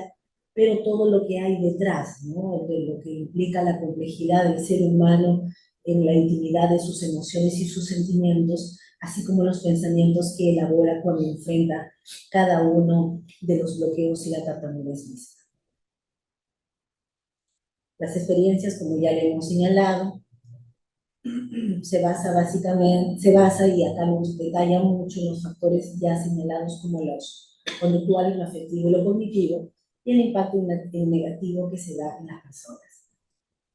Speaker 5: pero todo lo que hay detrás, ¿no? De lo que implica la complejidad del ser humano en la intimidad de sus emociones y sus sentimientos, así como los pensamientos que elabora cuando enfrenta cada uno de los bloqueos y la tartamudez misma. Las experiencias, como ya le hemos señalado, se basa y acá nos detalla mucho los factores ya señalados como los conductuales, lo afectivo y lo cognitivo, y el impacto negativo que se da en las personas.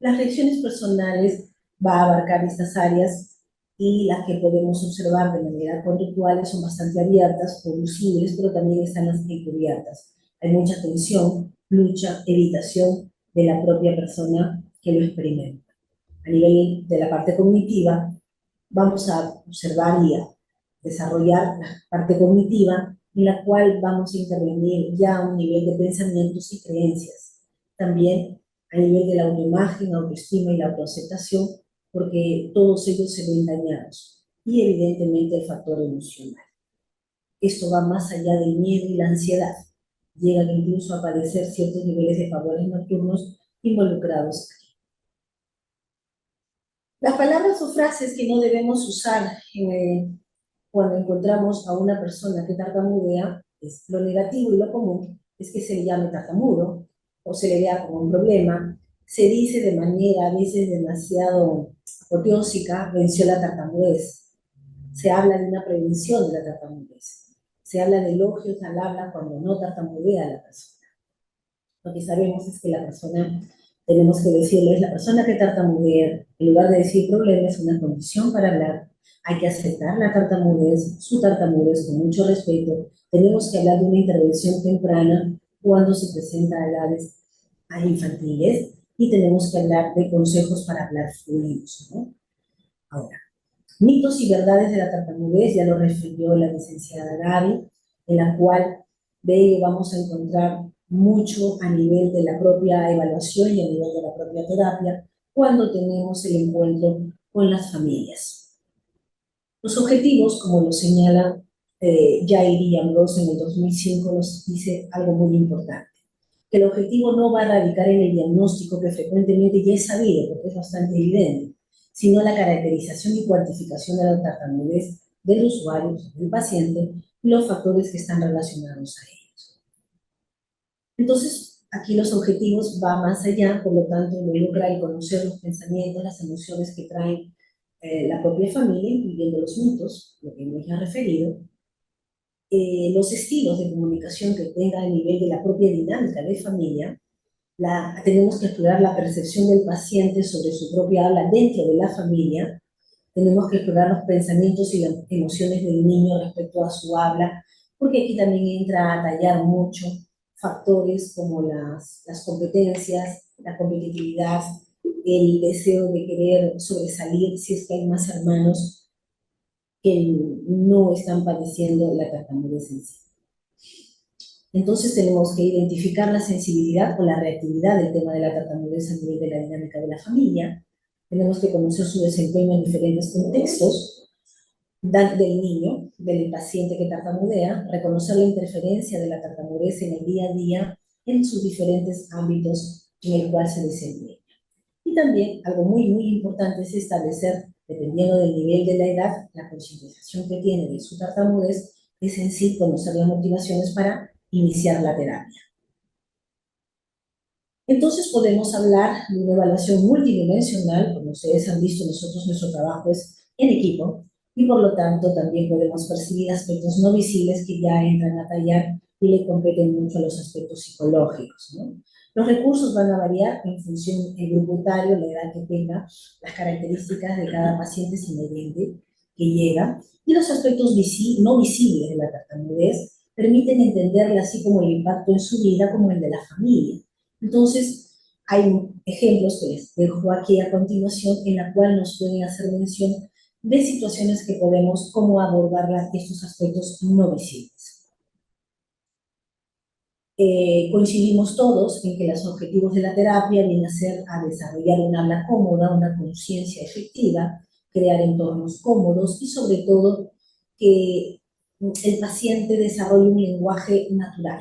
Speaker 5: Las reacciones personales va a abarcar estas áreas, y las que podemos observar de manera conductual son bastante abiertas, producibles, pero también están las encubiertas. Hay mucha tensión, lucha, evitación de la propia persona que lo experimenta. A nivel de la parte cognitiva, vamos a observar y a desarrollar la parte cognitiva, en la cual vamos a intervenir ya a un nivel de pensamientos y creencias. También a nivel de la autoimagen, autoestima y la autoaceptación, porque todos ellos se ven dañados. Y evidentemente el factor emocional. Esto va más allá del miedo y la ansiedad. Llegan incluso a padecer ciertos niveles de pavores nocturnos involucrados. Las palabras o frases que no debemos usar cuando encontramos a una persona que tartamudea, es lo negativo y lo común, es que se le llame tartamudo o se le vea como un problema. Se dice de manera a veces demasiado apoteósica: venció la tartamudez. Se habla de una prevención de la tartamudez. Se habla de elogios al habla cuando no tartamudea la persona. Lo que sabemos es que la persona, tenemos que decirle, es la persona que tartamudea, en lugar de decir problema, es una condición para hablar. Hay que aceptar la tartamudez, su tartamudez con mucho respeto. Tenemos que hablar de una intervención temprana cuando se presenta a edades infantiles, y tenemos que hablar de consejos para hablar fluidos, ¿no? Ahora, mitos y verdades de la tartamudez, ya lo refirió la licenciada Gaby, en la cual de ello vamos a encontrar mucho a nivel de la propia evaluación y a nivel de la propia terapia cuando tenemos el encuentro con las familias. Los objetivos, como lo señala Jair y Ambrose en el 2005, nos dice algo muy importante: que el objetivo no va a radicar en el diagnóstico, que frecuentemente ya es sabido porque es bastante evidente, sino la caracterización y cuantificación de la tartamudez del usuario, del paciente, y los factores que están relacionados a ellos. Entonces, aquí los objetivos van más allá, por lo tanto, involucra el conocer los pensamientos, las emociones que trae la propia familia, incluyendo los mitos, lo que hemos ya referido, los estilos de comunicación que tenga a nivel de la propia dinámica de familia. Tenemos que explorar la percepción del paciente sobre su propia habla dentro de la familia. Tenemos que explorar los pensamientos y las emociones del niño respecto a su habla, porque aquí también entra a tallar mucho factores como las competencias, la competitividad, el deseo de querer sobresalir si es que hay más hermanos que no están padeciendo la tartamudez en sí. Entonces tenemos que identificar la sensibilidad o la reactividad del tema de la tartamudez a nivel de la dinámica de la familia. Tenemos que conocer su desempeño en diferentes contextos del niño, del paciente que tartamudea, reconocer la interferencia de la tartamudez en el día a día en sus diferentes ámbitos en el cual se desempeña. Y también algo muy, muy importante es establecer Dependiendo del nivel de la edad, la concientización que tiene de su tartamudez es en sí conocer las motivaciones para iniciar la terapia. Entonces podemos hablar de una evaluación multidimensional. Como ustedes han visto, nuestro trabajo es en equipo, y por lo tanto también podemos percibir aspectos no visibles que ya entran a tallar y le competen mucho a los aspectos psicológicos, ¿no? Los recursos van a variar en función del grupo etario, la edad que tenga, las características de cada paciente inherente que llega, y los aspectos no visibles de la tartamudez permiten entenderla así como el impacto en su vida como el de la familia. Entonces, hay ejemplos que les dejo aquí a continuación en la cual nos pueden hacer mención de situaciones que podemos, cómo abordar estos aspectos no visibles. Coincidimos todos en que los objetivos de la terapia vienen a desarrollar un habla cómoda, una conciencia efectiva, crear entornos cómodos y sobre todo que el paciente desarrolle un lenguaje natural.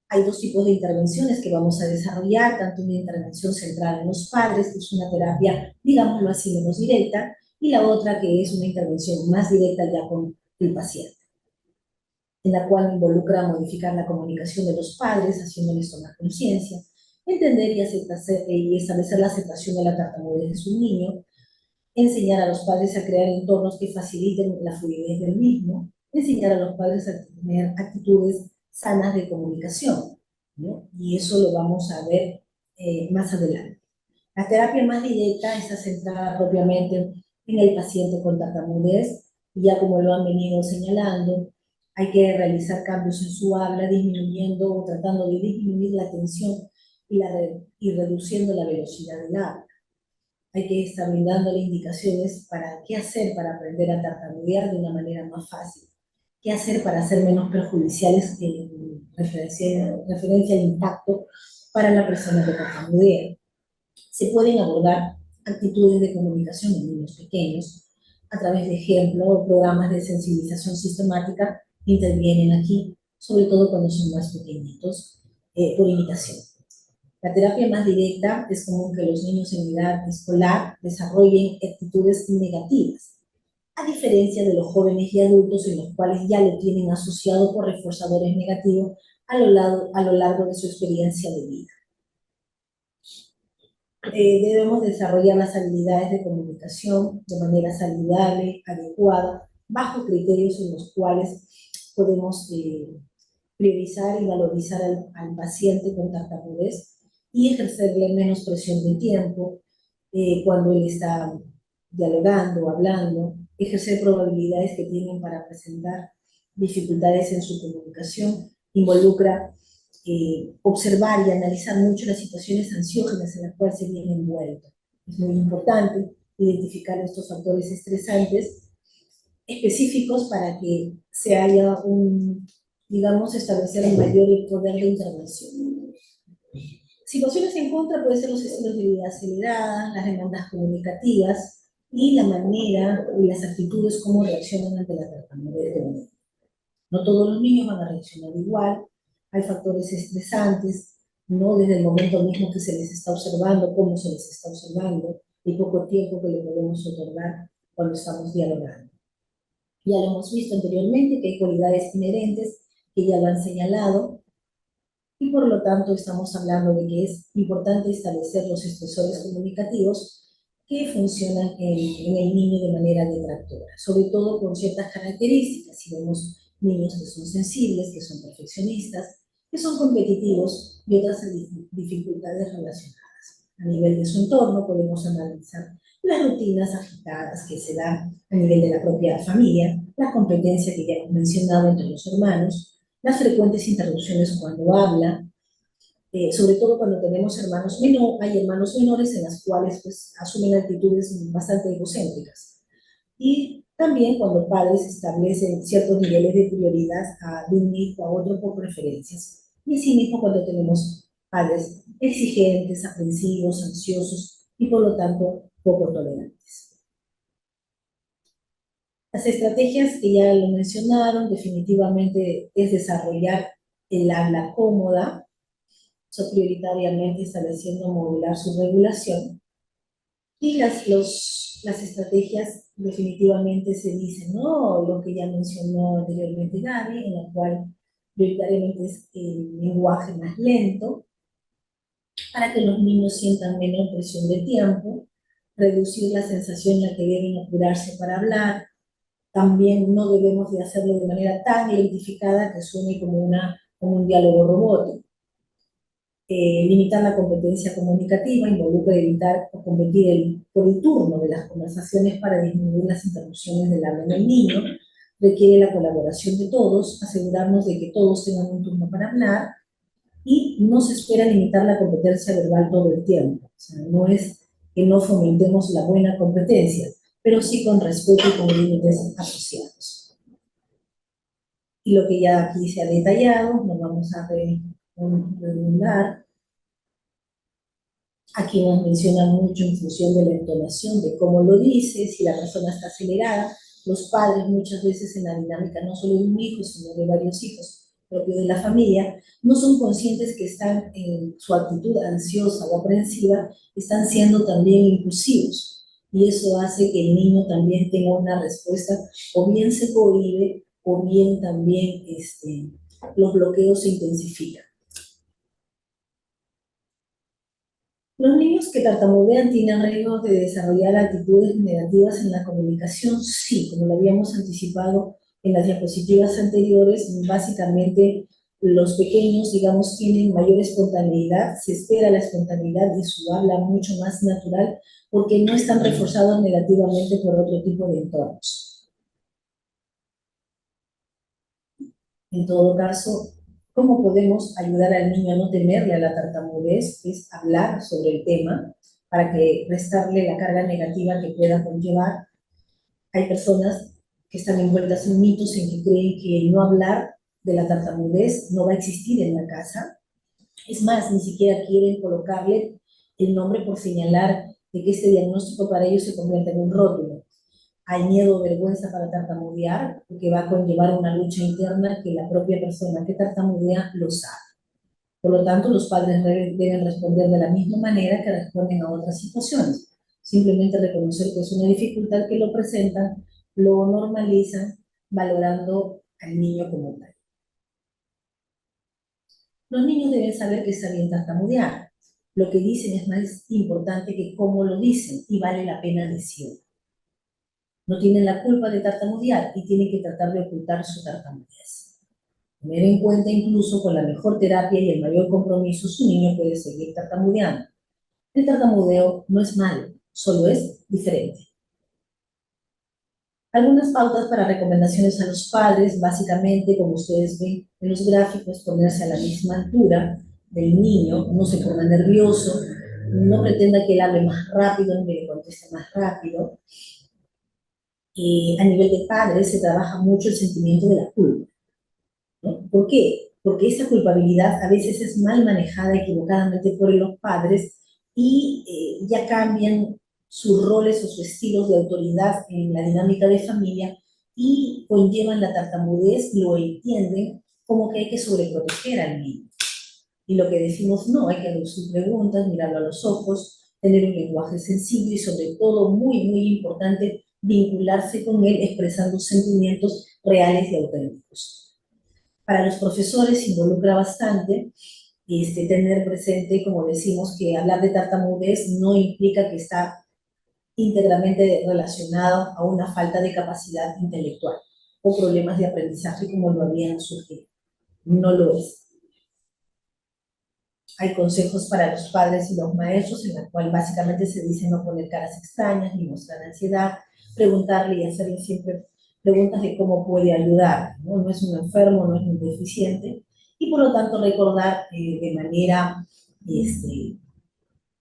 Speaker 5: Hay dos tipos de intervenciones que vamos a desarrollar, tanto una intervención centrada en los padres, que es una terapia, digámoslo así, menos directa, y la otra que es una intervención más directa ya con el paciente, en la cual involucra modificar la comunicación de los padres, haciéndoles tomar conciencia, entender y establecer la aceptación de la tartamudez de su niño, enseñar a los padres a crear entornos que faciliten la fluidez del mismo, enseñar a los padres a tener actitudes sanas de comunicación, ¿no? Y eso lo vamos a ver más adelante. La terapia más directa está centrada propiamente en el paciente con tartamudez, y ya como lo han venido señalando, hay que realizar cambios en su habla, disminuyendo o tratando de disminuir la tensión y reduciendo la velocidad del habla. Hay que estar brindándole indicaciones para qué hacer para aprender a tartamudear de una manera más fácil, qué hacer para ser menos perjudiciales en referencia al impacto para la persona que tartamudea. Se pueden abordar actitudes de comunicación en niños pequeños a través de ejemplos o programas de sensibilización sistemática que intervienen aquí, sobre todo cuando son más pequeñitos, por imitación. La terapia más directa es común que los niños en edad escolar desarrollen actitudes negativas, a diferencia de los jóvenes y adultos en los cuales ya lo tienen asociado por reforzadores negativos a lo largo de su experiencia de vida. Debemos desarrollar las habilidades de comunicación de manera saludable, adecuada, bajo criterios en los cuales podemos priorizar y valorizar al paciente con tartamudez y ejercerle menos presión de tiempo cuando él está dialogando, hablando, ejercer probabilidades que tienen para presentar dificultades en su comunicación, involucra observar y analizar mucho las situaciones ansiógenas en las cuales se viene envuelto. Es muy importante identificar estos factores estresantes específicos para que se haya establecer un mayor poder de intervención. Situaciones en contra pueden ser los estilos de vida aceleradas, las demandas comunicativas y la manera y las actitudes como reaccionan ante la tartamudez de un niño. No todos los niños van a reaccionar igual, hay factores estresantes, no desde el momento mismo que se les está observando, cómo se les está observando, y poco tiempo que le podemos otorgar cuando estamos dialogando. Ya lo hemos visto anteriormente que hay cualidades inherentes que ya lo han señalado, y por lo tanto estamos hablando de que es importante establecer los estresores comunicativos que funcionan en el niño de manera detractora, sobre todo con ciertas características. Si vemos niños que son sensibles, que son perfeccionistas, que son competitivos y otras dificultades relacionadas. A nivel de su entorno podemos analizar las rutinas agitadas que se dan a nivel de la propia familia, la competencia que ya hemos mencionado entre los hermanos, las frecuentes interrupciones cuando habla, sobre todo cuando tenemos hay hermanos menores en las cuales pues, asumen actitudes bastante egocéntricas. Y también cuando padres establecen ciertos niveles de prioridad de un hijo a otro por preferencias. Y así mismo cuando tenemos padres exigentes, aprensivos, ansiosos y por lo tanto poco tolerantes. Las estrategias que ya lo mencionaron definitivamente es desarrollar el habla cómoda, prioritariamente estableciendo modular su regulación, Y las estrategias definitivamente se dicen, ¿no? Lo que ya mencionó anteriormente Gaby, en la cual prioritariamente es el lenguaje más lento, para que los niños sientan menos presión de tiempo, reducir la sensación en la que deben apurarse para hablar. También no debemos de hacerlo de manera tan lentificada que suene como un diálogo robótico. Limitar la competencia comunicativa involucra evitar o competir por el turno de las conversaciones para disminuir las interrupciones del habla del niño. Requiere la colaboración de todos, asegurarnos de que todos tengan un turno para hablar, y no se espera limitar la competencia verbal todo el tiempo. O sea, no es que no fomentemos la buena competencia, pero sí con respeto y con límites asociados. Y lo que ya aquí se ha detallado, no vamos a redundar. Aquí nos mencionan mucho en función de la entonación, de cómo lo dice, si la persona está acelerada. Los padres muchas veces en la dinámica no solo de un hijo, sino de varios hijos propio de la familia, no son conscientes que están en su actitud ansiosa o aprensiva, están siendo también impulsivos. Y eso hace que el niño también tenga una respuesta, o bien se cohíbe, o bien también los bloqueos se intensifican. Los niños que tartamudean tienen riesgo de desarrollar actitudes negativas en la comunicación, sí, como lo habíamos anticipado en las diapositivas anteriores. Básicamente los pequeños, digamos, tienen mayor espontaneidad, se espera la espontaneidad de su habla mucho más natural, porque no están reforzados negativamente por otro tipo de entornos. En todo caso, ¿cómo podemos ayudar al niño a no temerle a la tartamudez? Es hablar sobre el tema para que restarle la carga negativa que pueda conllevar. Hay personas que están envueltas en mitos en que creen que el no hablar de la tartamudez no va a existir en la casa. Es más, ni siquiera quieren colocarle el nombre por señalar de que este diagnóstico para ellos se convierta en un rótulo. Hay miedo o vergüenza para tartamudear, porque va a conllevar una lucha interna que la propia persona que tartamudea lo sabe. Por lo tanto, los padres deben responder de la misma manera que responden a otras situaciones. Simplemente reconocer que es una dificultad que lo presentan, lo normalizan, valorando al niño como tal. Los niños deben saber que está bien tartamudear. Lo que dicen es más importante que cómo lo dicen, y vale la pena decirlo. No tienen la culpa de tartamudear y tienen que tratar de ocultar su tartamudez. Tener en cuenta incluso con la mejor terapia y el mayor compromiso, su niño puede seguir tartamudeando. El tartamudeo no es malo, solo es diferente. Algunas pautas para recomendaciones a los padres, básicamente, como ustedes ven en los gráficos, ponerse a la misma altura del niño, no se ponga nervioso, no pretenda que él hable más rápido ni que le conteste más rápido. A nivel de padres se trabaja mucho el sentimiento de la culpa, ¿no? ¿Por qué? Porque esa culpabilidad a veces es mal manejada equivocadamente por los padres y ya cambian sus roles o sus estilos de autoridad en la dinámica de familia y conllevan la tartamudez, lo entienden como que hay que sobreproteger al niño. Y lo que decimos, no, hay que reducir preguntas, mirarlo a los ojos, tener un lenguaje sencillo y sobre todo, muy, muy importante, vincularse con él expresando sentimientos reales y auténticos. Para los profesores involucra bastante tener presente, como decimos, que hablar de tartamudez no implica que está íntegramente relacionado a una falta de capacidad intelectual o problemas de aprendizaje como lo habían surgido. No lo es. Hay consejos para los padres y los maestros en la cual básicamente se dice no poner caras extrañas ni mostrar ansiedad, preguntarle y hacerle siempre preguntas de cómo puede ayudar, ¿no? No es un enfermo, no es un deficiente, y por lo tanto recordar de manera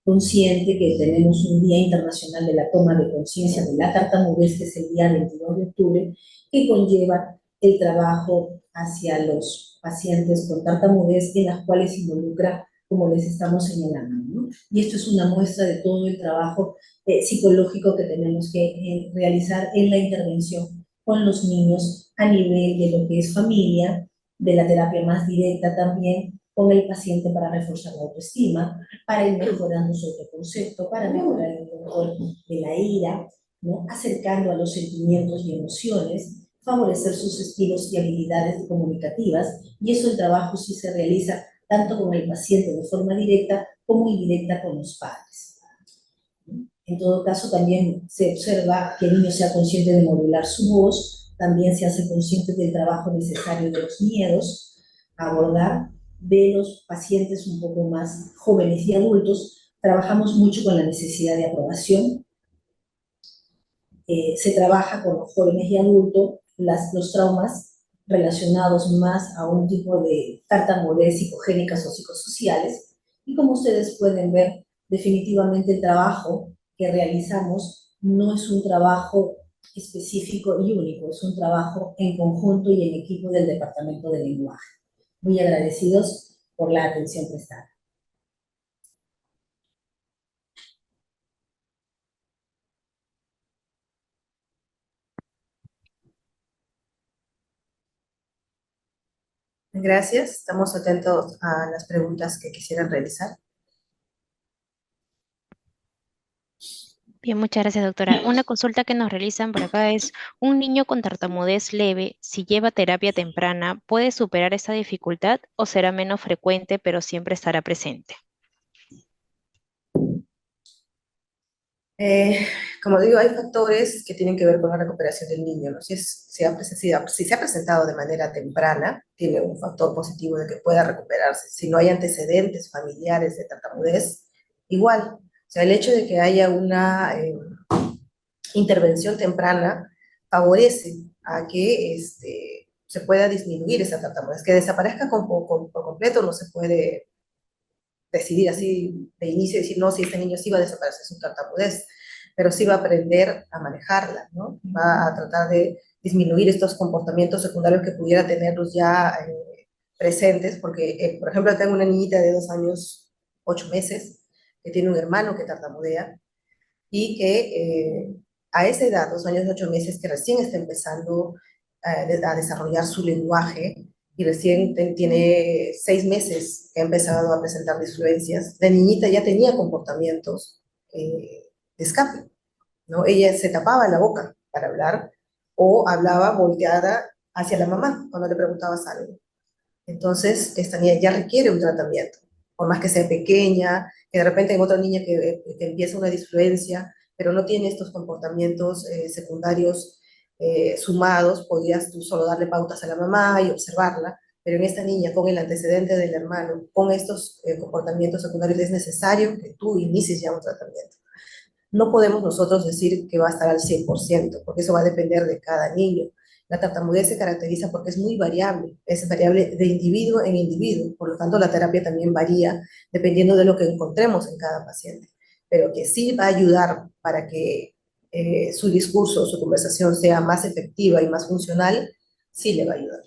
Speaker 5: consciente que tenemos un Día Internacional de la Toma de Conciencia de la Tartamudez, que es el día 22 de octubre, que conlleva el trabajo hacia los pacientes con tartamudez, en las cuales involucra, como les estamos señalando, ¿no? Y esto es una muestra de todo el trabajo psicológico que tenemos que realizar en la intervención con los niños a nivel de lo que es familia, de la terapia más directa también, con el paciente para reforzar la autoestima, para ir mejorando su autoconcepto, para mejorar el control de la ira, ¿no? Acercando a los sentimientos y emociones, favorecer sus estilos y habilidades comunicativas, y eso el trabajo sí se realiza tanto con el paciente de forma directa como indirecta con los padres. En todo caso, también se observa que el niño sea consciente de modular su voz, también se hace consciente del trabajo necesario de los miedos a abordar. De los pacientes un poco más jóvenes y adultos, trabajamos mucho con la necesidad de aprobación. Se trabaja con los jóvenes y adultos los traumas relacionados más a un tipo de tartamudez psicogénicas o psicosociales. Y como ustedes pueden ver, definitivamente el trabajo que realizamos no es un trabajo específico y único, es un trabajo en conjunto y en equipo del Departamento de Lenguaje. Muy agradecidos por la atención prestada.
Speaker 2: Gracias, estamos atentos a las preguntas que quisieran realizar.
Speaker 4: Bien, muchas gracias, doctora. Una consulta que nos realizan por acá es, ¿un niño con tartamudez leve, si lleva terapia temprana, puede superar esa dificultad o será menos frecuente, pero siempre estará presente?
Speaker 2: Eh, Como digo, hay factores que tienen que ver con la recuperación del niño, ¿no? Si se ha presentado de manera temprana, tiene un factor positivo de que pueda recuperarse. Si no hay antecedentes familiares de tartamudez, igual. O sea, el hecho de que haya una intervención temprana favorece a que se pueda disminuir esa tartamudez. Que desaparezca por completo no se puede decidir así de inicio y decir, no, si este niño sí va a desaparecer su tartamudez, pero sí va a aprender a manejarla, ¿no? Va a tratar de disminuir estos comportamientos secundarios que pudiera tenerlos ya presentes, porque, por ejemplo, tengo una niñita de 2 años, 8 meses, que tiene un hermano que tartamudea, y que a esa edad, 2 años, 8 meses, que recién está empezando a desarrollar su lenguaje, y recién tiene 6 meses que ha empezado a presentar disfluencias, la niñita ya tenía comportamientos de escape, ¿no? Ella se tapaba la boca para hablar o hablaba volteada hacia la mamá cuando le preguntabas algo. Entonces, esta niña ya requiere un tratamiento, por más que sea pequeña, que de repente hay otra niña que empieza una disfluencia, pero no tiene estos comportamientos secundarios sumados, podrías tú solo darle pautas a la mamá y observarla, pero en esta niña, con el antecedente del hermano, con estos comportamientos secundarios, es necesario que tú inicies ya un tratamiento. No podemos nosotros decir que va a estar al 100%, porque eso va a depender de cada niño. La tartamudez se caracteriza porque es variable de individuo en individuo, por lo tanto la terapia también varía dependiendo de lo que encontremos en cada paciente, pero que sí va a ayudar para que su discurso, su conversación sea más efectiva y más funcional, sí le va a ayudar.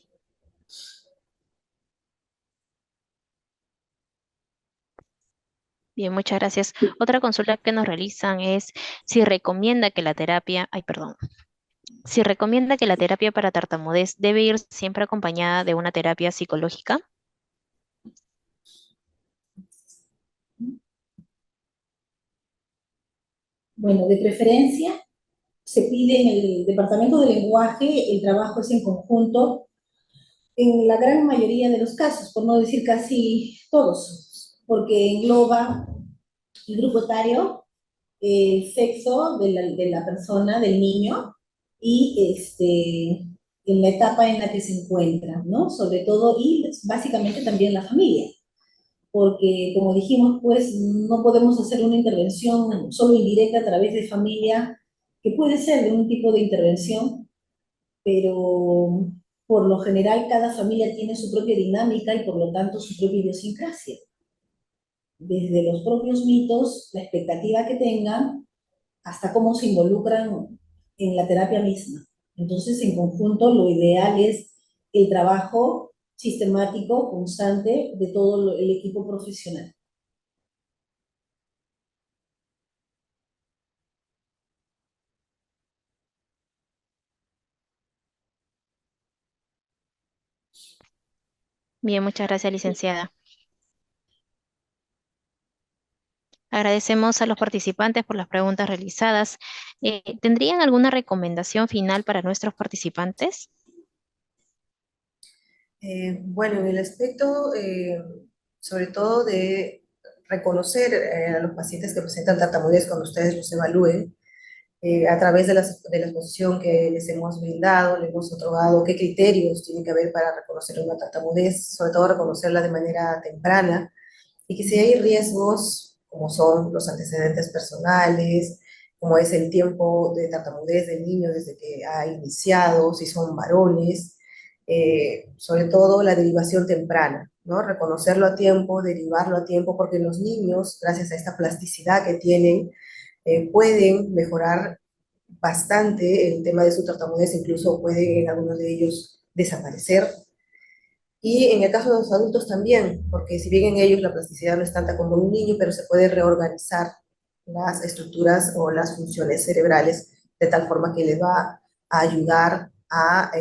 Speaker 4: Bien, muchas gracias. Otra consulta que nos realizan es si recomienda que la terapia, ay, perdón, si recomienda que la terapia para tartamudez debe ir siempre acompañada de una terapia psicológica.
Speaker 5: Bueno, de preferencia, se pide en el departamento de lenguaje, el trabajo es en conjunto, en la gran mayoría de los casos, por no decir casi todos, porque engloba el grupo etario, el sexo de la persona, del niño, y en la etapa en la que se encuentra, ¿no? Sobre todo, y básicamente también la familia, porque como dijimos, pues no podemos hacer una intervención solo indirecta a través de familia, que puede ser de un tipo de intervención, pero por lo general cada familia tiene su propia dinámica y por lo tanto su propia idiosincrasia. Desde los propios mitos, la expectativa que tengan, hasta cómo se involucran en la terapia misma. Entonces, en conjunto, lo ideal es el trabajo sistemático, constante de todo el equipo profesional.
Speaker 4: Bien, muchas gracias, licenciada. Agradecemos a los participantes por las preguntas realizadas. ¿Tendrían alguna recomendación final para nuestros participantes?
Speaker 2: Bueno, en el aspecto, sobre todo de reconocer a los pacientes que presentan tartamudez cuando ustedes los evalúen, a través de la exposición que les hemos brindado, les hemos otorgado qué criterios tiene que haber para reconocer una tartamudez, sobre todo reconocerla de manera temprana, y que si hay riesgos, como son los antecedentes personales, como es el tiempo de tartamudez del niño desde que ha iniciado, si son varones, sobre todo la derivación temprana, ¿no? Reconocerlo a tiempo, derivarlo a tiempo, porque los niños, gracias a esta plasticidad que tienen, pueden mejorar bastante el tema de su tartamudez, incluso pueden en algunos de ellos desaparecer. Y en el caso de los adultos también, porque si bien en ellos la plasticidad no es tanta como en un niño, pero se puede reorganizar las estructuras o las funciones cerebrales de tal forma que les va a ayudar a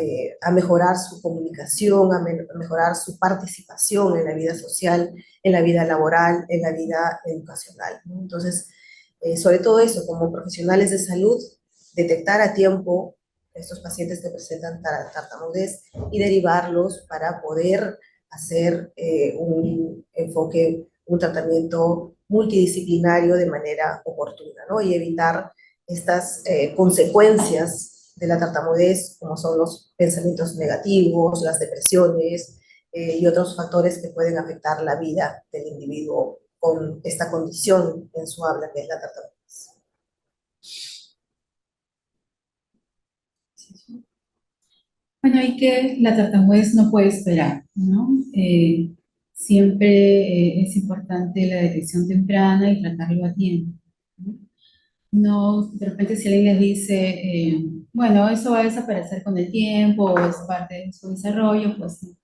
Speaker 2: mejorar su comunicación, a mejorar su participación en la vida social, en la vida laboral, en la vida educacional, ¿no? Entonces, sobre todo eso, como profesionales de salud, detectar a tiempo estos pacientes que presentan tartamudez y derivarlos para poder hacer un enfoque, un tratamiento multidisciplinario de manera oportuna, ¿no? Y evitar estas consecuencias de la tartamudez, como son los pensamientos negativos, las depresiones y otros factores que pueden afectar la vida del individuo con esta condición en su habla, que es la tartamudez.
Speaker 3: Bueno, y que la tartamudez no puede esperar, ¿no? Siempre es importante la detección temprana y tratarlo a tiempo, ¿no? No, de repente si alguien les dice, bueno, eso va a desaparecer con el tiempo o es parte de su desarrollo, pues no.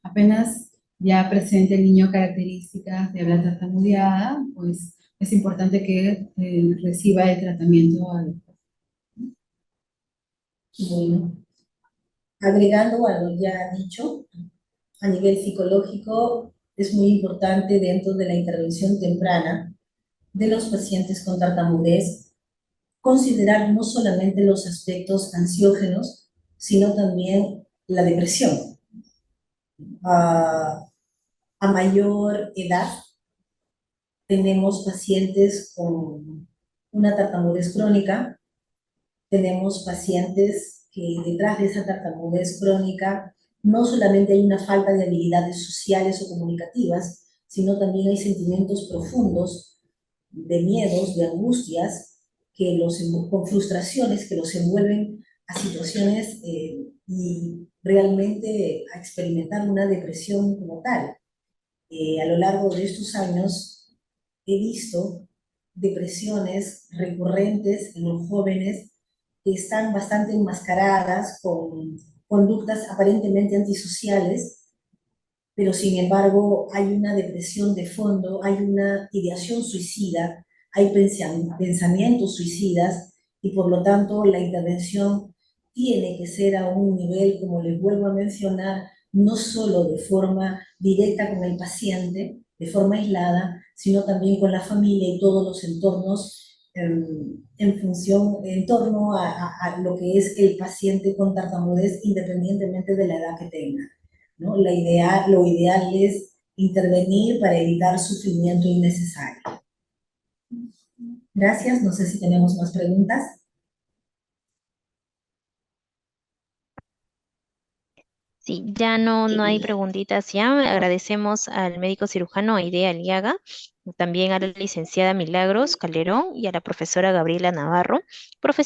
Speaker 3: Apenas ya presente el niño características de habla tartamudeada, pues es importante que reciba el tratamiento adecuado.
Speaker 5: Bueno, agregando a lo ya dicho, a nivel psicológico es muy importante dentro de la intervención temprana de los pacientes con tartamudez considerar no solamente los aspectos ansiógenos, sino también la depresión. A mayor edad tenemos pacientes con una tartamudez crónica, tenemos pacientes que detrás de esa tartamudez crónica no solamente hay una falta de habilidades sociales o comunicativas, sino también hay sentimientos profundos de miedos, de angustias, con frustraciones que los envuelven a situaciones y realmente a experimentar una depresión como tal. A lo largo de estos años he visto depresiones recurrentes en los jóvenes que están bastante enmascaradas con conductas aparentemente antisociales, pero sin embargo hay una depresión de fondo, hay una ideación suicida, hay pensamientos suicidas y por lo tanto la intervención tiene que ser a un nivel, como les vuelvo a mencionar, no solo de forma directa con el paciente, de forma aislada, sino también con la familia y todos los entornos en torno a lo que es el paciente con tartamudez, independientemente de la edad que tenga, ¿no? Lo ideal es intervenir para evitar sufrimiento innecesario. Gracias, no sé si tenemos más preguntas.
Speaker 4: Sí, ya no hay preguntitas ya. Agradecemos al médico cirujano Aide Aliaga, también a la licenciada Milagros Calderón y a la profesora Gabriela Navarro,